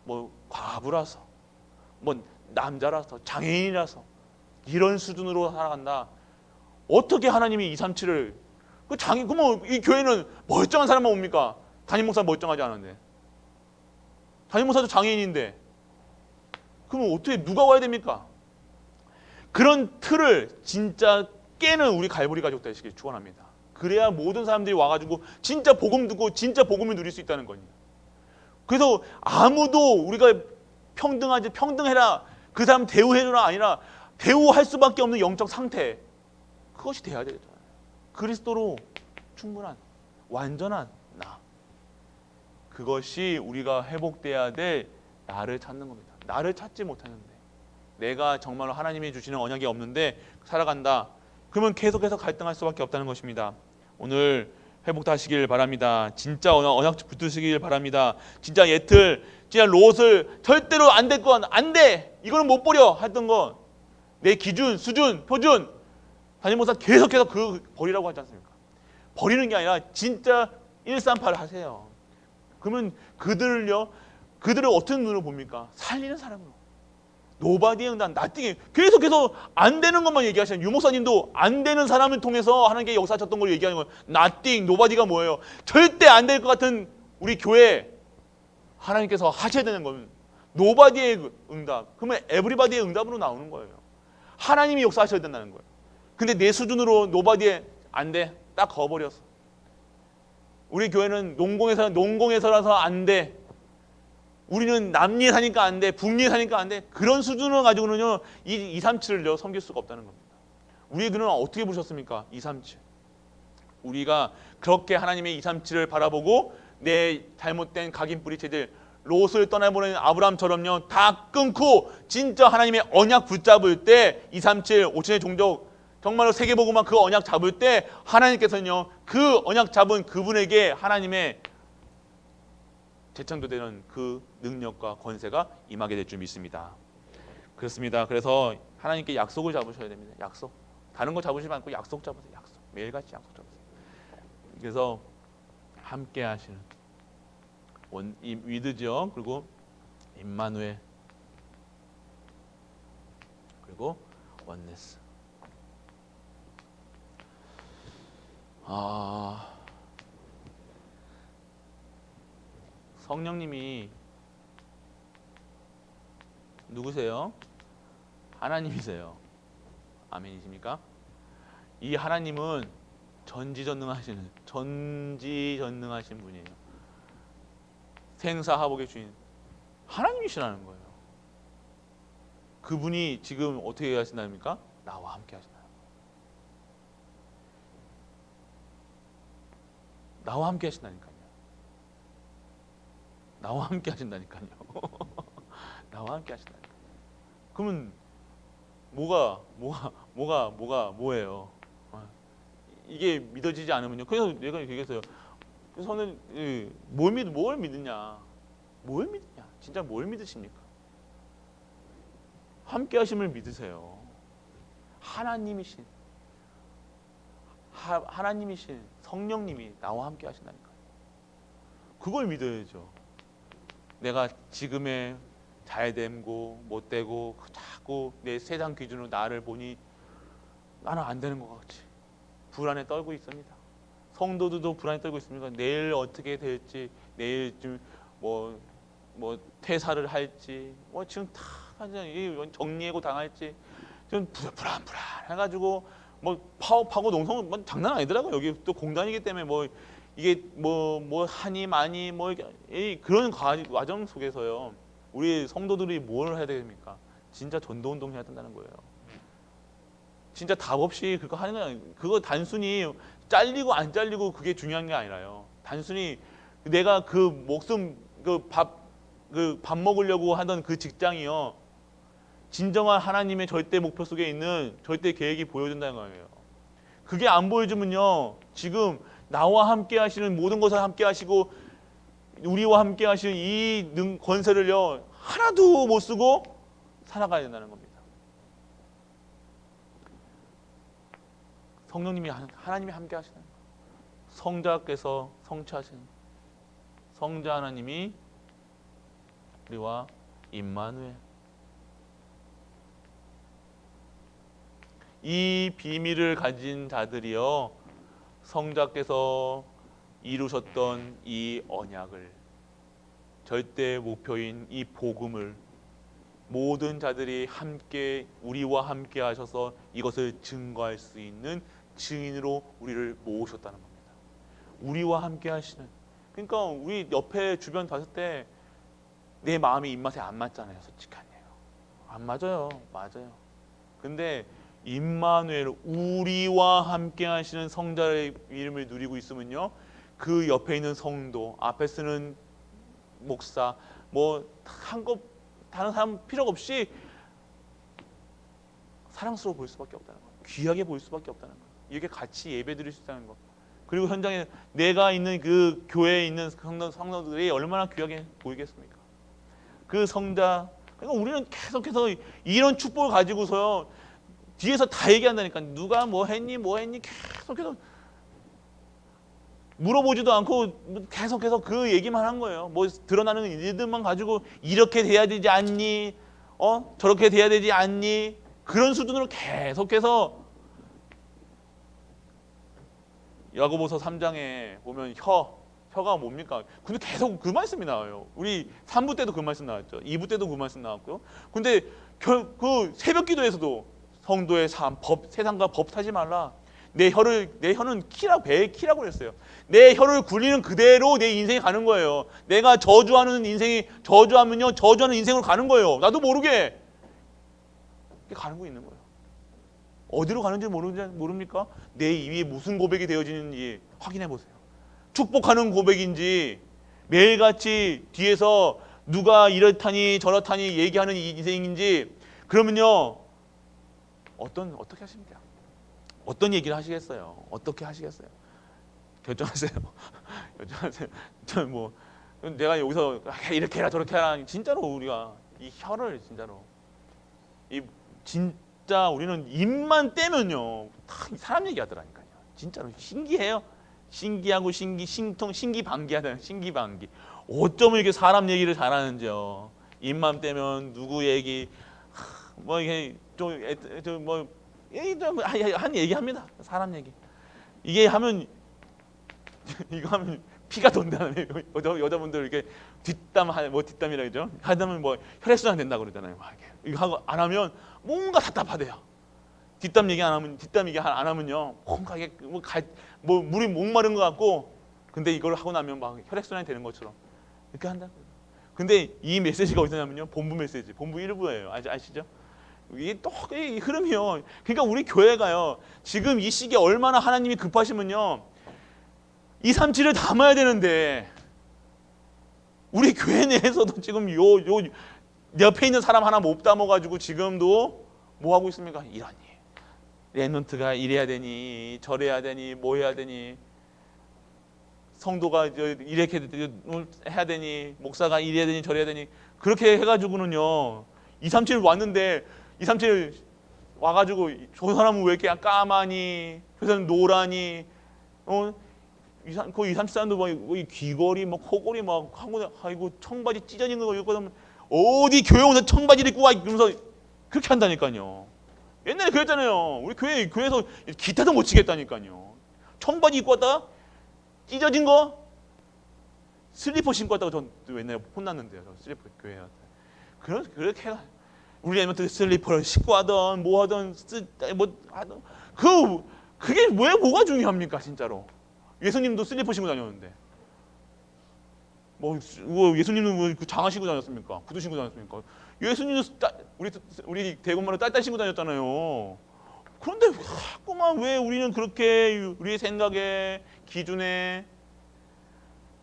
뭐 과부라서 뭐 남자라서 장애인이라서 이런 수준으로 살아간다. 어떻게 하나님이 237을 이 교회는 멀쩡한 사람만 옵니까? 담임 목사 멀쩡하지 않은데 담임 목사도 장애인인데 그러면 어떻게 누가 와야 됩니까? 그런 틀을 진짜 깨는 우리 갈보리 가족 되시길 축원합니다. 그래야 모든 사람들이 와가지고 진짜 복음 듣고 진짜 복음을 누릴 수 있다는 거예요. 그래서 아무도 우리가 평등해라 그 사람 대우해줘라 아니라 대우할 수밖에 없는 영적 상태 그것이 돼야 되잖아요. 그리스도로 충분한 완전한 나 그것이 우리가 회복돼야 될 나를 찾는 겁니다. 나를 찾지 못하는데 내가 정말로 하나님이 주시는 언약이 없는데 살아간다. 그러면 계속해서 갈등할 수밖에 없다는 것입니다. 오늘 회복하시길 바랍니다. 진짜 언약 붙드시길 바랍니다. 진짜 진짜 롯을 절대로 안 될 건 안 돼. 이거는 못 버려 했던 건 내 기준, 수준, 표준 담임 목사 계속해서 그 버리라고 하지 않습니까? 버리는 게 아니라 진짜 138 하세요. 그러면 그들을 어떤 눈으로 봅니까? 살리는 사람으로. 노바디의 응답, 나띵이 계속해서 안 되는 것만 얘기하시는 유목사님도 안 되는 사람을 통해서 하나님께 역사하셨던 걸 얘기하는 거예요. 나띵, 노바디가 뭐예요? 절대 안 될 것 같은 우리 교회 하나님께서 하셔야 되는 거는 노바디의 응답. 그러면 에브리바디의 응답으로 나오는 거예요. 하나님이 역사하셔야 된다는 거예요. 근데 내 수준으로 노바디에 안 돼. 딱 거버렸어. 우리 교회는 농공에서라서 안 돼. 우리는 남리에 사니까 안 돼. 북리에 사니까 안 돼. 그런 수준을 가지고는요. 이 237을 섬길 수가 없다는 겁니다. 우리들은 어떻게 보셨습니까? 237. 우리가 그렇게 하나님의 237을 바라보고 내 잘못된 각인 뿌리채들 롯을 떠나보낸 아브라함처럼요. 다 끊고 진짜 하나님의 언약 붙잡을 때 237, 5천의 종족 정말로 세계복음만 그 언약 잡을 때 하나님께서는요. 그 언약 잡은 그분에게 하나님의 재창조되는 그 능력과 권세가 임하게 될 줄 믿습니다. 그렇습니다. 그래서 하나님께 약속을 잡으셔야 됩니다. 약속. 다른 거 잡으시지 않고 약속 잡으세요. 약속. 매일같이 약속 잡으세요. 그래서 함께 하시는 위드죠. 그리고 임마누엘, 그리고 원네스. 성령님이 누구세요? 하나님이세요. 아멘이십니까? 이 하나님은 전지전능하신 분이에요. 생사하복의 주인 하나님이시라는 거예요. 그분이 지금 어떻게 하신다니까? 나와 함께 하신다. 나와 함께 하신다니까요. 나와 함께 하신다니까요. 나와 함께 하신다니까요. 그러면 뭐예요? 이게 믿어지지 않으면요. 그래서 내가 얘기했어요. 그래서는 뭘 믿느냐? 뭘 믿느냐? 진짜 뭘 믿으십니까? 함께 하심을 믿으세요. 하나님이신 성령님이 나와 함께 하신다니까요. 그걸 믿어야죠. 내가 지금의 잘됨고 못되고 자꾸 내 세상 기준으로 나를 보니 나는 안 되는 것 같이 불안에 떨고 있습니다. 성도들도 불안에 떨고 있습니다. 내일 어떻게 될지, 내일 뭐 퇴사를 할지, 지금 다 정리해고 당할지 좀 불안해가지고 파업하고 농성 장난 아니더라고요. 여기 또 공단이기 때문에 이게 하니 많이 그런 과정 속에서요. 우리 성도들이 뭘 해야 됩니까? 진짜 전도운동 해야 된다는 거예요. 진짜 답 없이 그거 하는 거야. 그거 단순히 잘리고 안 잘리고 그게 중요한 게 아니라요. 단순히 내가 그 목숨 밥 먹으려고 하던 그 직장이요. 진정한 하나님의 절대 목표 속에 있는 절대 계획이 보여준다는 거예요. 그게 안 보여주면요. 지금 나와 함께 하시는 모든 것을 함께 하시고 우리와 함께 하시는 이 권세를요. 하나도 못 쓰고 살아가야 된다는 겁니다. 성령님이 하나님이 함께 하시는 거예요. 성자께서 성취하시는 성자 하나님이 우리와 임마누엘. 이 비밀을 가진 자들이요. 성자께서 이루셨던 이 언약을 절대 목표인 이 복음을 모든 자들이 함께 우리와 함께 하셔서 이것을 증거할 수 있는 증인으로 우리를 모으셨다는 겁니다. 우리와 함께 하시는. 그러니까 우리 옆에 주변 봤을 때 내 마음이 입맛에 안 맞잖아요. 솔직한 얘기예요. 안 맞아요. 맞아요. 근데 임마누엘 우리와 함께 하시는 성자의 이름을 누리고 있으면요. 그 옆에 있는 성도, 앞에 쓰는 목사, 다른 사람 필요 없이 사랑스러워 보일 수밖에 없다는 거예요. 귀하게 보일 수밖에 없다는 거예요. 이렇게 같이 예배 드릴 수 있다는 거. 그리고 현장에 내가 있는 그 교회에 있는 성도들이 얼마나 귀하게 보이겠습니까? 그 성자. 그러니까 우리는 계속해서 이런 축복을 가지고서요. 뒤에서 다 얘기한다니까. 누가 뭐 했니 계속해서 물어보지도 않고 계속해서 그 얘기만 한 거예요. 드러나는 일들만 가지고 이렇게 돼야 되지 않니? 저렇게 돼야 되지 않니? 그런 수준으로 계속해서 야고보서 3장에 보면 혀가 뭡니까? 근데 계속 그 말씀이 나와요. 우리 3부 때도 그 말씀 나왔죠. 2부 때도 그 말씀 나왔고요. 근데 그 새벽 기도에서도 성도의 삶, 세상과 법 타지 말라. 내 혀는 배의 키라고 그랬어요. 내 혀를 굴리는 그대로 내 인생이 가는 거예요. 내가 저주하면요, 저주하는 인생으로 가는 거예요. 나도 모르게 가는 거 있는 거예요. 어디로 가는지 모릅니까? 내 입에 무슨 고백이 되어지는지 확인해 보세요. 축복하는 고백인지 매일같이 뒤에서 누가 이렇다니 저렇다니 얘기하는 인생인지 그러면요. 어떻게 하십니까? 어떤 얘기를 하시겠어요? 어떻게 하시겠어요? 결정하세요. 결정하세요. 내가 여기서 이렇게 해라 저렇게 해라 진짜로 우리가 이 혀를 진짜로 이 진짜 우리는 입만 떼면요 다 사람 얘기하더라니까요. 진짜로 신기해요. 신기하고 신기방기하다 신기방기. 어쩌면 이렇게 사람 얘기를 잘하는지요. 입만 떼면 누구 얘기 뭐 이게 좀뭐 한 얘기합니다. 사람 얘기. 이게 하면 이거 하면 피가 돈다는 여자분들 이렇게 뒷담 뭐 뒷담이라 그러죠. 하다면 뭐 혈액순환 된다 그러잖아요. 이거 하고 안 하면 뭔가 답답하대요. 뒷담 얘기 안 하면요 뭔가 이게 뭐 물이 목마른 것 같고 근데 이걸 하고 나면 막 혈액순환이 되는 것처럼 이렇게 한다. 근데 이 메시지가 어디냐면요 본부 메시지, 본부 일부예요. 아시죠? 이게 또 이 흐름이요. 그러니까 우리 교회가요 지금 이 시기에 얼마나 하나님이 급하시면요 237을 담아야 되는데 우리 교회 내에서도 지금 요 옆에 있는 사람 하나 못 담아가지고 지금도 뭐 하고 있습니까? 이러니 랩런트가 이래야 되니 저래야 되니 뭐 해야 되니 성도가 이렇게 해야 되니 목사가 이래야 되니 저래야 되니 그렇게 해가지고는요 237 왔는데 237 와가지고 저 사람은 왜 이렇게 까마니 저 사람은 노라니 그 237 사람도 뭐 귀걸이 뭐 코걸이 막 하고 아이고 청바지 찢어진 거 입고 어디 교회 오서 청바지를 입고 와 이러면서 그렇게 한다니까요. 옛날에 그랬잖아요. 우리 교회에서 기타도 못 치겠다니까요. 청바지 입고 왔다가 찢어진 거 슬리퍼 신고 왔다가 전 옛날에 혼났는데요. 슬리퍼 교회 그렇게 우리 애한테 슬리퍼를 신고 하던 뭐 하던 뭐 하던 그게 왜 뭐가 중요합니까 진짜로? 예수님도 슬리퍼 신고 다녔는데 뭐 예수님은 뭐 장화 신고 다녔습니까? 구두 신고 다녔습니까? 예수님도 우리 대구만으로 딸딸 신고 다녔잖아요. 그런데 자꾸만 왜 우리는 그렇게 우리의 생각에 기준에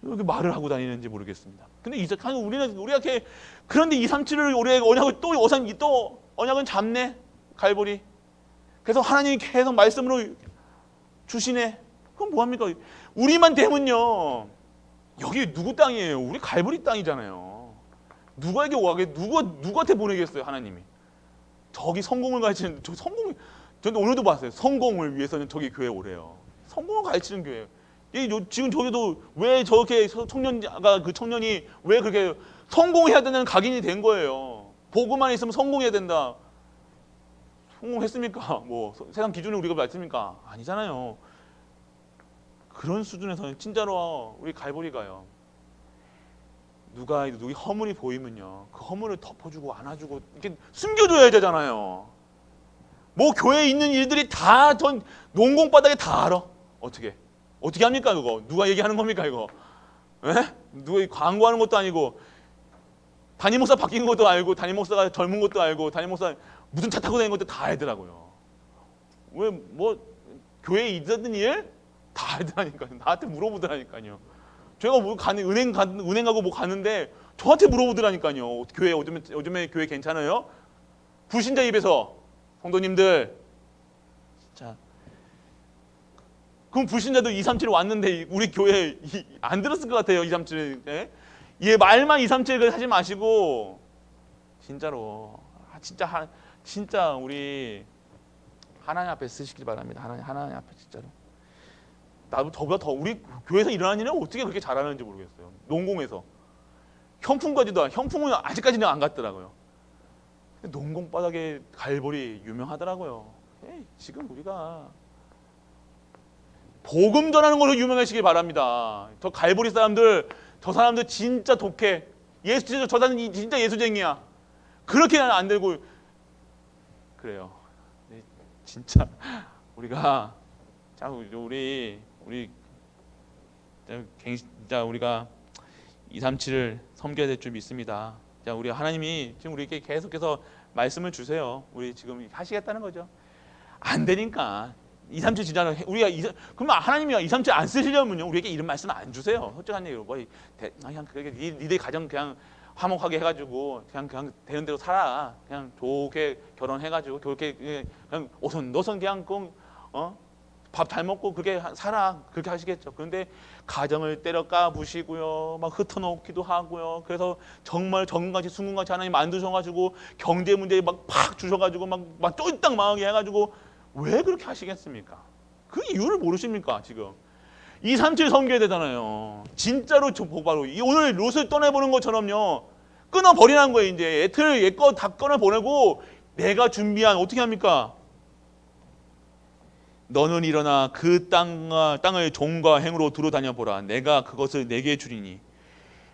이렇게 말을 하고 다니는지 모르겠습니다. 근데 우리가 이렇게 그런데 237을 우리 언약을 또 언약은 잡네 갈보리. 그래서 하나님이 계속 말씀으로 주시네. 그럼 뭐 합니까? 우리만 되면요. 여기 누구 땅이에요? 우리 갈보리 땅이잖아요. 누구에게 오하게 누구한테 보내겠어요 하나님이? 저기 성공을 가르치는 저는 오늘도 봤어요. 성공을 위해서는 저기 교회 오래요. 성공을 가르치는 교회예요. 지금 저기도 왜 저렇게 청년이 왜 그렇게 성공해야 되는 각인이 된 거예요. 복음만 있으면 성공해야 된다. 성공했습니까? 뭐 세상 기준을 우리가 맞습니까? 아니잖아요. 그런 수준에서는 진짜로 우리 갈보리가요. 누가 허물이 보이면요, 그 허물을 덮어주고 안아주고 이렇게 숨겨줘야 되잖아요. 뭐 교회에 있는 일들이 다 전 농공바닥에 다 알아. 어떻게 합니까 그거? 누가 얘기하는 겁니까 이거? 에? 누가 광고하는 것도 아니고 담임 목사 바뀐 것도 알고 담임 목사가 젊은 것도 알고 담임 목사 무슨 차 타고 다니는 것도 다 알더라고요. 왜 뭐 교회에 있었던 일 다 알더라니까요. 나한테 물어보더라니까요. 제가 뭐 은행 가고 뭐 가는데 저한테 물어보더라니까요. 교회 요즘에 교회 괜찮아요? 불신자 입에서 성도님들 자 그럼 불신자도 237 왔는데 우리 교회 안 들었을 것 같아요. 237 얘 말만 237 하지 마시고 진짜로 진짜 우리 하나님 앞에 쓰시길 바랍니다. 하나님 앞에 진짜로. 저보다 더 우리 교회에서 일어나는 일은 어떻게 그렇게 잘하는지 모르겠어요. 농공에서 형풍은 아직까지는 안 갔더라고요. 농공 바닥에 갈보리 유명하더라고요. 지금 우리가 복음 전하는 걸로 유명하시길 바랍니다. 저 갈보리 사람들, 저 사람들 진짜 독해. 저 사람 진짜 예수쟁이야. 그렇게는 안 되고 그래요. 진짜 우리가 진짜 우리가 237을 섬겨야 될 줄 믿습니다. 자, 우리 하나님이 지금 우리에게 계속해서 말씀을 주세요. 우리 지금 하시겠다는 거죠. 안 되니까 237 진짜로 우리가 그러면 하나님이 237 안 쓰시려면요 우리에게 이런 말씀 안 주세요. 솔직한 얘기로 그냥 그렇게 니들 가정 그냥 화목하게 해가지고 그냥 되는 대로 살아. 그냥 좋게 결혼해가지고 좋게 그냥 오손도손 그냥 밥 잘 먹고 그렇게 살아 그렇게 하시겠죠. 그런데 가정을 때려 까부시고요, 막 흩어놓기도 하고요. 그래서 정말 정금같이 순금같이 하나님 만드셔가지고 경제 문제에 막 팍 주셔가지고 막 쫄딱 망하게 해가지고 왜 그렇게 하시겠습니까? 그 이유를 모르십니까 지금? 237 섬겨야 되잖아요. 진짜로 바로 오늘 롯을 떠내보는 것처럼요. 끊어버리라는 거예요. 이제 애틀 옛거 다 끊어보내고 내가 준비한 어떻게 합니까? 너는 일어나 그 땅을 종과 행으로 두루 다녀보라. 내가 그것을 내게 주리니.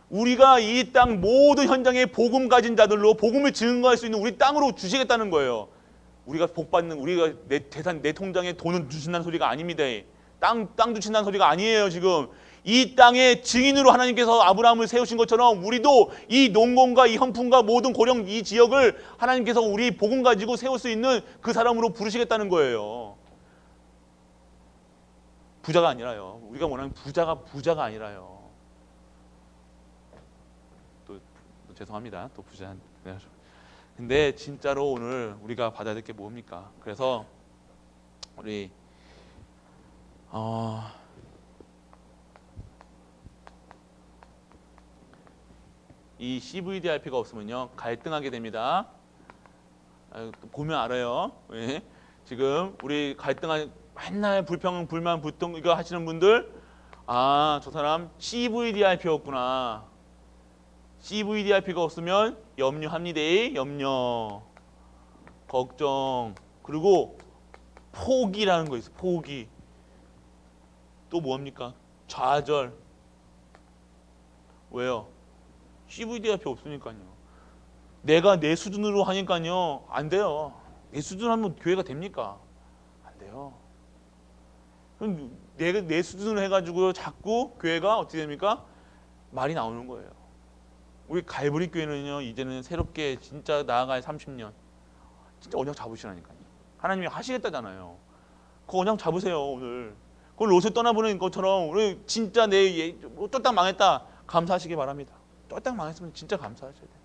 우리가 이 땅 모든 현장에 복음 가진 자들로 복음을 증거할 수 있는 우리 땅으로 주시겠다는 거예요. 우리가 복 받는 우리가 내 재산 내 통장에 돈을 주신다는 소리가 아닙니다. 땅 주신다는 소리가 아니에요. 지금 이 땅의 증인으로 하나님께서 아브라함을 세우신 것처럼 우리도 이 농공과 이 헌품과 모든 고령 이 지역을 하나님께서 우리 복음 가지고 세울 수 있는 그 사람으로 부르시겠다는 거예요. 부자가 아니라요. 우리가 원하는 부자가 아니라요. 또 죄송합니다. 또 부자. 근데 진짜로 오늘 우리가 받아야 될 게 뭡니까? 그래서 우리 이 CVDIP가 없으면요 갈등하게 됩니다. 보면 알아요. 예. 지금 우리 맨날 불평, 불만, 불통 이거 하시는 분들, 저 사람 CVDIP였구나. CVDIP가 없으면 염려합니다. 염려, 걱정, 그리고 포기라는 거 있어요. 포기. 또 뭡니까? 좌절. 왜요? CVDIP 없으니까요. 내가 내 수준으로 하니까요 안 돼요. 내 수준으로 하면 교회가 됩니까? 안 돼요. 그럼 내 수준으로 해가지고 자꾸 교회가 어떻게 됩니까? 말이 나오는 거예요. 우리 갈보리 교회는요 이제는 새롭게 진짜 나아갈 30년 진짜 언약 잡으시라니까요. 하나님이 하시겠다잖아요. 그 언약 잡으세요 오늘. 그걸 롯을 떠나보는 것처럼 우리 진짜 쫄딱 망했다 감사하시기 바랍니다. 쫄딱 망했으면 진짜 감사하셔야 돼요.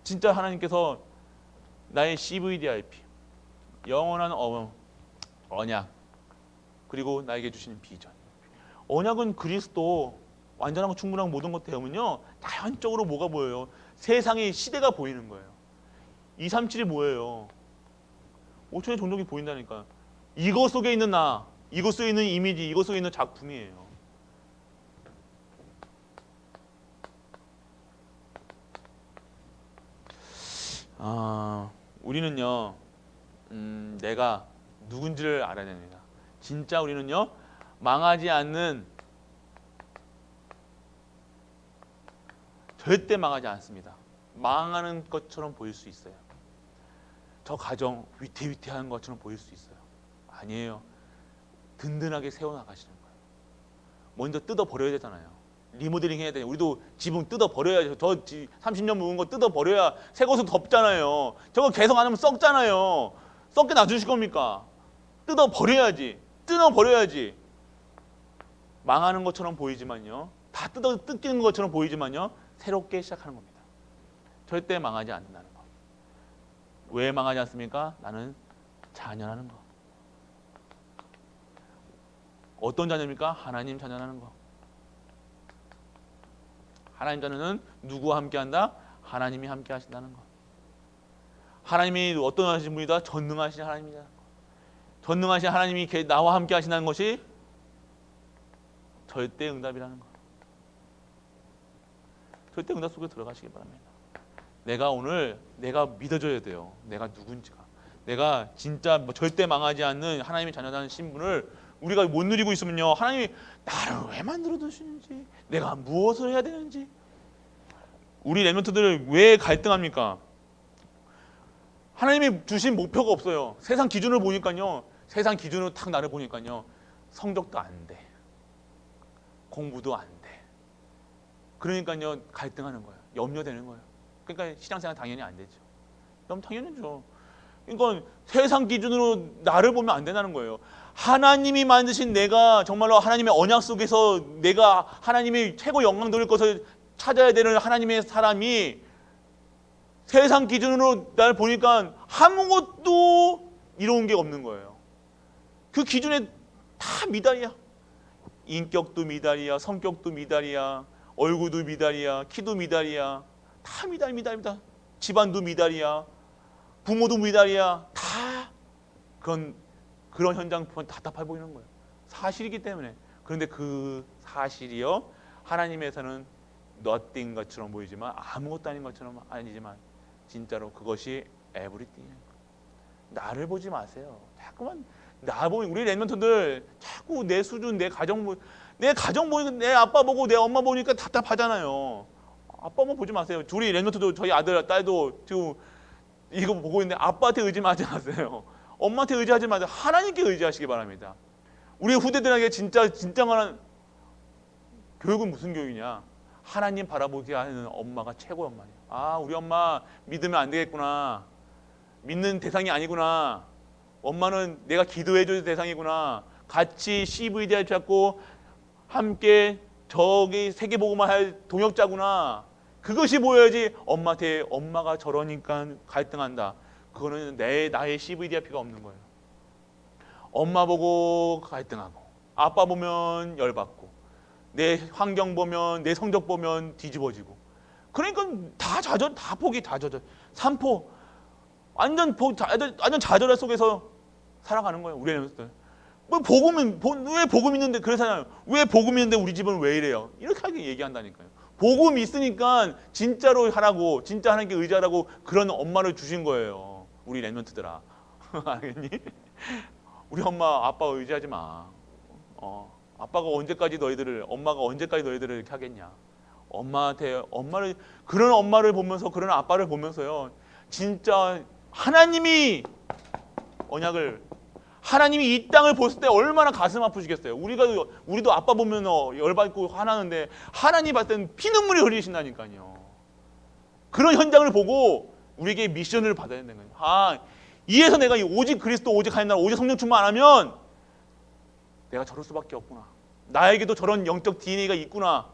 진짜 하나님께서 나의 CVDIP 영원한 언약 그리고 나에게 주시는 비전. 언약은 그리스도 완전하고 충분한 모든 것 때문에요. 다현적으로 뭐가 보여요? 세상의 시대가 보이는 거예요. 237이 뭐예요? 5천의 종족이 보인다니까. 이것 속에 있는 나, 이것 속에 있는 이미지, 이것 속에 있는 작품이에요. 우리는요, 내가 누군지를 알아야 됩니다. 진짜 우리는요, 망하지 않는, 절대 망하지 않습니다. 망하는 것처럼 보일 수 있어요. 저 가정 위태위태한 것처럼 보일 수 있어요. 아니에요. 든든하게 세워나가시는 거예요. 먼저 뜯어버려야 되잖아요. 리모델링 해야 돼요. 우리도 지붕 뜯어버려야죠. 저 30년 묵은 거 뜯어버려야 새 것을 덮잖아요. 저거 계속 안 하면 썩잖아요. 썩게 놔주실 겁니까? 뜯어버려야지. 망하는 것처럼 보이지만요. 다 뜯기는 것처럼 보이지만요. 새롭게 시작하는 겁니다. 절대 망하지 않는다는 거. 왜 망하지 않습니까? 나는 자녀라는 거. 어떤 자녀입니까? 하나님 자녀라는 거. 하나님 자녀는 누구와 함께한다? 하나님이 함께 하신다는 거. 하나님이 어떤 하신 분이다? 전능하신 하나님이다. 전능하신 하나님이 나와 함께 하신다는 것이 절대 응답이라는 거. 절대 응답 속에 들어가시기 바랍니다. 내가 믿어줘야 돼요. 내가 누군지가. 내가 진짜 절대 망하지 않는 하나님의 자녀라는 신분을 우리가 못 누리고 있으면요. 하나님이 나를 왜 만들어 두시는지, 내가 무엇을 해야 되는지. 우리 렘넌트들 왜 갈등합니까? 하나님이 주신 목표가 없어요. 세상 기준을 보니까요. 세상 기준으로 딱 나를 보니까요. 성적도 안 돼. 공부도 안 돼. 그러니까요. 갈등하는 거예요. 염려되는 거예요. 그러니까 신앙생활 당연히 안 되죠. 그럼 당연히죠. 그러니까 세상 기준으로 나를 보면 안 된다는 거예요. 하나님이 만드신 내가 정말로 하나님의 언약 속에서 내가 하나님의 최고 영광 돌릴 것을 찾아야 되는 하나님의 사람이 세상 기준으로 나를 보니까 아무것도 이로운 게 없는 거예요. 그 기준에 다 미달이야. 인격도 미달이야, 성격도 미달이야, 얼굴도 미달이야, 키도 미달이야. 다 미달. 집안도 미달이야, 부모도 미달이야. 다 그런 현장 보면 답답해 보이는 거예요. 사실이기 때문에. 그런데 그 사실이요, 하나님에서는 nothing 것처럼 보이지만, 아무것도 아닌 것처럼 아니지만 진짜로 그것이 everything이에요. 나를 보지 마세요. 자꾸만 나 보니, 우리 랩런트들 자꾸 내 수준, 내 가정 보니까, 내 아빠 보고 내 엄마 보니까 답답하잖아요. 아빠 엄마 보지 마세요. 둘이 랩런트도, 저희 아들 딸도 지금 이거 보고 있는데 아빠한테 의지하지 마세요. 엄마한테 의지하지 마세요. 하나님께 의지하시기 바랍니다. 우리 후대들에게 진정한 교육은 무슨 교육이냐? 하나님 바라보게 하는 엄마가 최고의 엄마예요. 아, 우리 엄마 믿으면 안 되겠구나. 믿는 대상이 아니구나. 엄마는 내가 기도해줄 대상이구나. 같이 CVD 잡고 함께 저기 세계복음화 할 동역자구나. 그것이 보여야지. 엄마한테 엄마가 저러니까 갈등한다. 그거는 나의 CVDIP가 없는 거예요. 엄마 보고 갈등하고, 아빠 보면 열받고, 내 환경 보면, 내 성적 보면 뒤집어지고. 그러니까 다 포기, 다 좌절. 삼포, 완전 좌절 속에서 살아가는 거예요, 우리 애들. 왜 복음 있는데, 그래서잖아요. 왜 복음 있는데 우리 집은 왜 이래요? 이렇게 얘기한다니까요. 복음 있으니까 진짜로 하라고, 진짜 하나님께 의지하라고 그런 엄마를 주신 거예요, 우리 랩런트들아. 알겠니? 우리 엄마 아빠 의지하지 마. 아빠가 언제까지 엄마가 언제까지 너희들을 이렇게 하겠냐? 그런 엄마를 보면서, 그런 아빠를 보면서요, 진짜 하나님이 이 땅을 보실 때 얼마나 가슴 아프시겠어요. 우리도 아빠 보면 열받고 화나는데, 하나님 봤을 때는 피눈물이 흘리신다니까요. 그런 현장을 보고 우리에게 미션을 받아야 된다는 거예요. 이에서 내가 오직 그리스도, 오직 하나님 나라, 오직 성령 충만 안 하면 내가 저럴 수밖에 없구나. 나에게도 저런 영적 DNA가 있구나.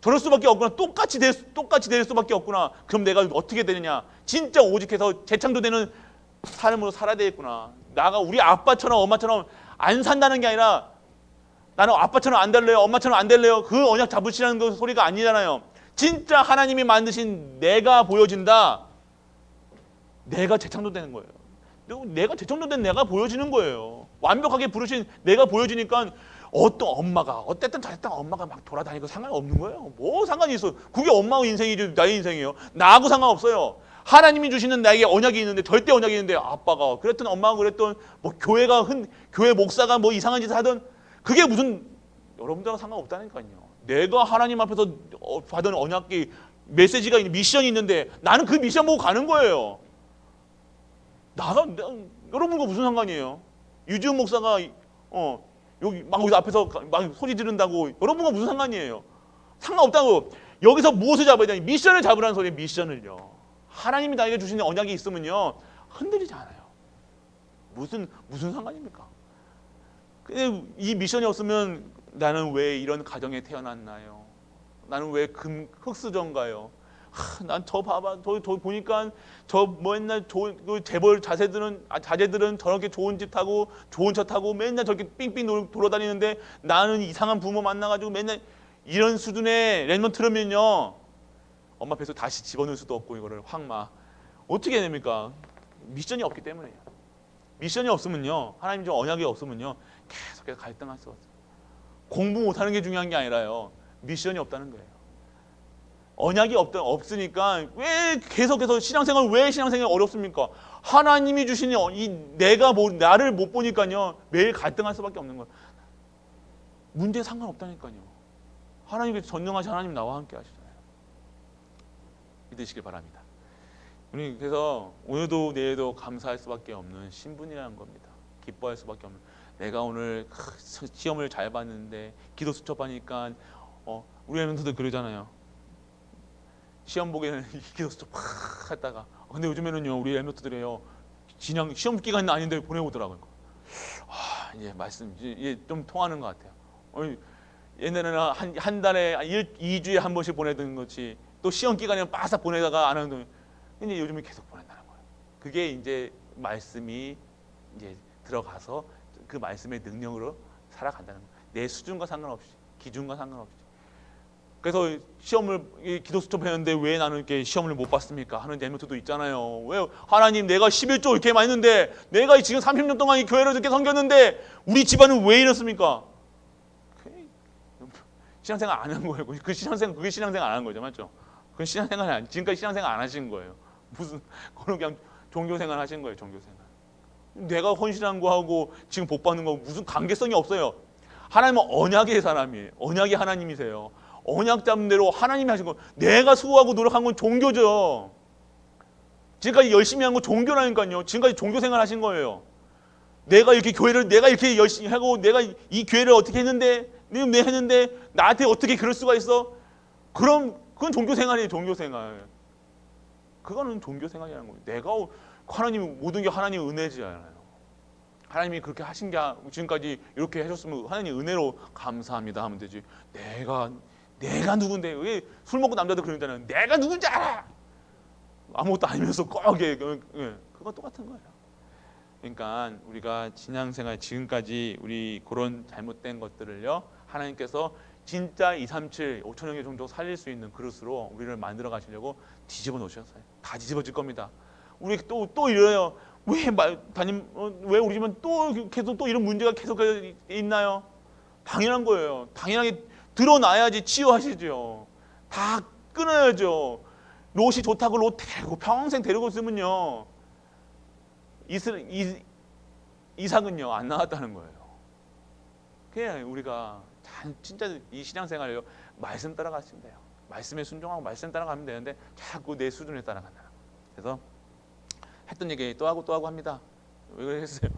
저럴 수밖에 없구나. 똑같이 될 수밖에 없구나. 그럼 내가 어떻게 되느냐? 진짜 오직해서 재창조되는 삶으로 살아야 되겠구나. 우리 아빠처럼 엄마처럼 안 산다는 게 아니라, 나는 아빠처럼 안 될래요, 엄마처럼 안 될래요, 그 언약 잡으시라는 그 소리가 아니잖아요. 진짜 하나님이 만드신 내가 보여진다. 내가 재창조되는 거예요. 내가 재창조된 내가 보여지는 거예요. 완벽하게 부르신 내가 보여지니까 어쨌든 저랬던 엄마가 막 돌아다니고 상관이 없는 거예요. 뭐 상관이 있어? 그게 엄마의 인생이지 나의 인생이에요. 나하고 상관없어요. 하나님이 주시는 나에게 언약이 있는데, 절대 언약이 있는데, 아빠가 그랬던, 엄마가 그랬던, 뭐 교회 목사가 뭐 이상한 짓을 하던, 그게 무슨 여러분들하고 상관없다니까요. 내가 하나님 앞에서 받은 언약이, 메시지가 있는, 미션이 있는데 나는 그 미션 보고 가는 거예요. 여러분과 무슨 상관이에요? 유지훈 목사가 여기 앞에서 막 소리 지른다고 여러분과 무슨 상관이에요? 상관없다고. 여기서 무엇을 잡아야 되냐? 미션을 잡으라는 소리예요. 미션을요. 하나님이 나에게 주시는 언약이 있으면요, 흔들리지 않아요. 무슨 상관입니까? 근데 이 미션이 없으면 나는 왜 이런 가정에 태어났나요? 나는 왜 흑수저인가요? 난 저 봐봐, 저 보니까 맨날 그 재벌 자제들은 저렇게 좋은 집 타고 좋은 차 타고 맨날 저렇게 삥삥 돌아다니는데, 나는 이상한 부모 만나가지고 맨날 이런 수준의 랩런트 틀으면요, 엄마 뱃속 다시 집어넣을 수도 없고, 이거를 어떻게 해야 됩니까? 미션이 없기 때문에요. 미션이 없으면요, 하나님 좀 언약이 없으면요, 계속해서 갈등할 수가 없어요. 공부 못하는 게 중요한 게 아니라요, 미션이 없다는 거예요. 언약이 없으니까 왜 신앙생활이 어렵습니까? 하나님이 주신 나를 못 보니까요, 매일 갈등할 수밖에 없는 거예요. 문제에 상관없다니까요. 하나님께서 전능하신 하나님 나와 함께 하시잖아요. 믿으시길 바랍니다. 우리 그래서 오늘도 내일도 감사할 수밖에 없는 신분이라는 겁니다. 기뻐할 수밖에 없는. 내가 오늘 시험을 잘 봤는데, 기도 수첩하니까 우리 애들도 그러잖아요. 시험 보기에는 기도 수첩 팍 했다가, 근데 요즘에는요, 우리 애들들이요, 그냥 시험 기간은 아닌데 보내오더라고요. 이제 이게 좀 통하는 것 같아요. 옛날에는 한 달에 2주에 한 번씩 보내던 것이, 또 시험 기간에는 바싹 보내다가 안 하는. 근데 요즘은 계속 보낸다는 거예요. 그게 이제 말씀이 이제 들어가서 그 말씀의 능력으로 살아간다는 거예요. 내 수준과 상관없이, 기준과 상관없이. 그래서 시험을 기도 수첩했는데 왜 나는 이렇게 시험을 못 봤습니까? 하는 제목도 있잖아요. 왜 하나님 내가 11조 이렇게 많이 했는데 내가 지금 30년 동안 이 교회를 이렇게 섬겼는데 우리 집안은 왜 이렇습니까? 신앙생활 안 한 거예요. 그게 신앙생활 안 한 거죠, 맞죠? 그건 신앙생활이 아니. 지금까지 신앙생활 안 하신 거예요. 무슨 그런 그냥 종교생활 하신 거예요, 종교생활. 내가 헌신한 거 하고 지금 복 받는 거 무슨 관계성이 없어요. 하나님은 언약의 사람이에요. 언약의 하나님이세요. 언약 잡은 대로 하나님이 하신 거. 내가 수고하고 노력한 건 종교죠. 지금까지 열심히 한 건 종교라니까요. 지금까지 종교생활 하신 거예요. 내가 이렇게 교회를 내가 이렇게 열심히 하고 내가 이 교회를 어떻게 했는데 내 했는데 나한테 어떻게 그럴 수가 있어? 그럼 그건 종교생활이에요. 종교생활. 그거는 종교생활이라는 거예요. 내가 하나님 모든 게 하나님의 은혜잖아요. 하나님이 그렇게 하신 게 지금까지 이렇게 해줬으면 하나님 은혜로 감사합니다 하면 되지. 내가 누군데? 왜 술 먹고 남자들 그러잖아요. 내가 누군지 알아. 아무것도 아니면서 꼭 그거 똑같은 거예요. 그러니까 우리가 신앙생활 지금까지 우리 그런 잘못된 것들을요 하나님께서 진짜 237, 5천 영의 종족 살릴 수 있는 그릇으로 우리를 만들어 가시려고 뒤집어 놓으셨어요. 다 뒤집어질 겁니다. 우리 또 이래요. 왜 우리 집은 또 계속 또 이런 문제가 계속 있나요? 당연한 거예요. 당연하게 드러나야지 치유하시죠. 다 끊어야죠. 롯이 좋다고 롯 데리고 평생 데리고 있으면요 이삭은요 안 나왔다는 거예요. 그냥 우리가 진짜 이 신앙생활을요 말씀 따라가시면 돼요. 말씀에 순종하고 말씀 따라가면 되는데 자꾸 내 수준에 따라간다. 그래서 했던 얘기 또 하고 합니다. 왜 그랬어요?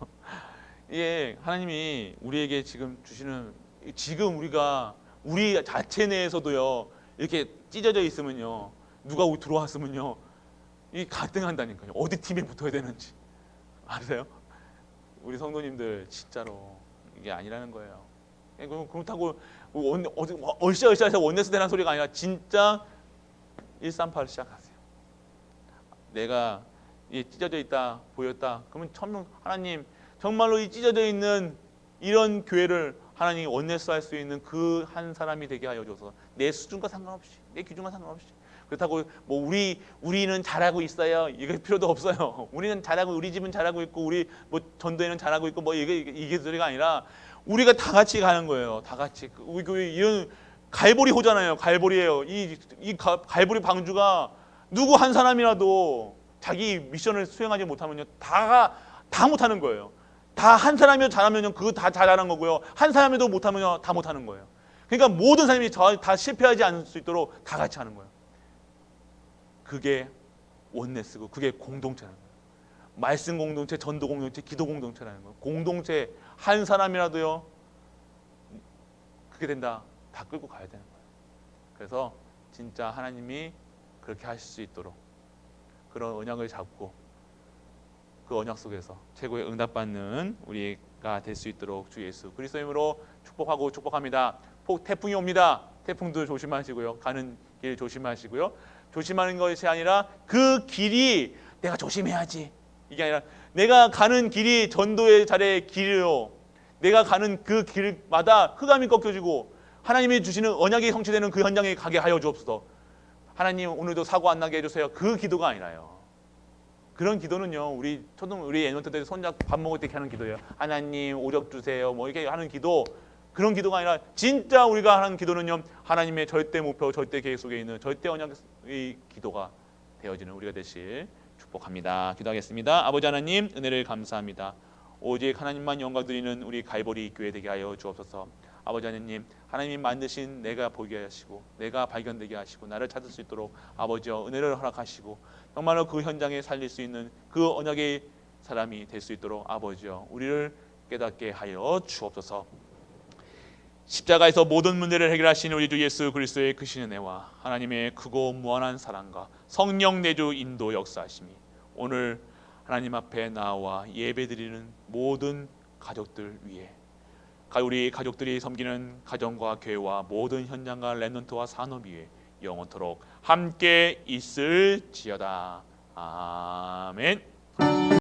이게 하나님이 우리에게 지금 주시는 지금 우리가 우리 자체 내에서도요 이렇게 찢어져 있으면요 누가 들어왔으면요 이 갈등한다니까요. 어디 팀에 붙어야 되는지 아세요? 우리 성도님들 진짜로 이게 아니라는 거예요. 그렇다고 얼씨얼씨해서 원내스 되라는 소리가 아니라 진짜 138을 시작하세요. 내가 찢어져 있다 보였다. 그러면 하나님 정말로 이 찢어져 있는 이런 교회를 하나님이 원내스 할 수 있는 그 한 사람이 되게 하여 줘서 내 수준과 상관없이 내 기준과 상관없이 그렇다고 뭐 우리는 잘하고 있어요. 이게 필요도 없어요. 우리는 잘하고 우리 집은 잘하고 있고 우리 뭐 전도회는 잘하고 있고 뭐 이게 소리가 아니라 우리가 다 같이 가는 거예요. 다 같이 우리 교회 이런 갈보리 호잖아요. 갈보리예요. 이 갈보리 방주가 누구 한 사람이라도 자기 미션을 수행하지 못하면요 다 못하는 거예요. 다 한 사람이 잘하면요 그거 다 잘하는 거고요. 한 사람이도 못하면요 다 못하는 거예요. 그러니까 모든 사람이 다 실패하지 않을 수 있도록 다 같이 하는 거예요. 그게 원네스고 그게 공동체라는 거예요. 말씀 공동체, 전도 공동체, 기도 공동체라는 거예요. 공동체 한 사람이라도요 그게 된다. 다 끌고 가야 되는 거예요. 그래서 진짜 하나님이 그렇게 하실 수 있도록 그런 언약을 잡고 그 언약 속에서 최고의 응답받는 우리가 될 수 있도록 주 예수 그리스도의 이름으로 축복하고 축복합니다. 태풍이 옵니다. 태풍도 조심하시고요. 가는 길 조심하시고요. 조심하는 것이 아니라 그 길이 내가 조심해야지. 이게 아니라 내가 가는 길이 전도의 자리의 길이요. 내가 가는 그 길마다 흑암이 꺾여지고 하나님이 주시는 언약이 성취되는 그 현장에 가게 하여 주옵소서. 하나님 오늘도 사고 안 나게 해주세요. 그 기도가 아니라요. 그런 기도는요 우리 애노트 때 손잡고 밥 먹을 때 하는 기도예요. 하나님 오력 주세요. 뭐 이렇게 하는 기도 그런 기도가 아니라 진짜 우리가 하는 기도는요 하나님의 절대 목표, 절대 계획 속에 있는 절대 언약의 기도가 되어지는 우리가 되실 축복합니다. 기도하겠습니다. 아버지 하나님 은혜를 감사합니다. 오직 하나님만 영광 드리는 우리 갈보리 교회 되게 하여 주옵소서. 아버지 하나님 하나님이 만드신 내가 보게 하시고 내가 발견되게 하시고 나를 찾을 수 있도록 아버지여 은혜를 허락하시고 정말로 그 현장에 살릴 수 있는 그 언약의 사람이 될 수 있도록 아버지여 우리를 깨닫게 하여 주옵소서. 십자가에서 모든 문제를 해결하신 우리 주 예수 그리스도의 크신 은혜와 하나님의 크고 무한한 사랑과 성령 내주 인도 역사하심이 오늘 하나님 앞에 나와 예배드리는 모든 가족들 위에 우리 가족들이 섬기는 가정과 교회와 모든 현장과 렘넌트와 산업 위에 영원토록 함께 있을지어다. 아멘.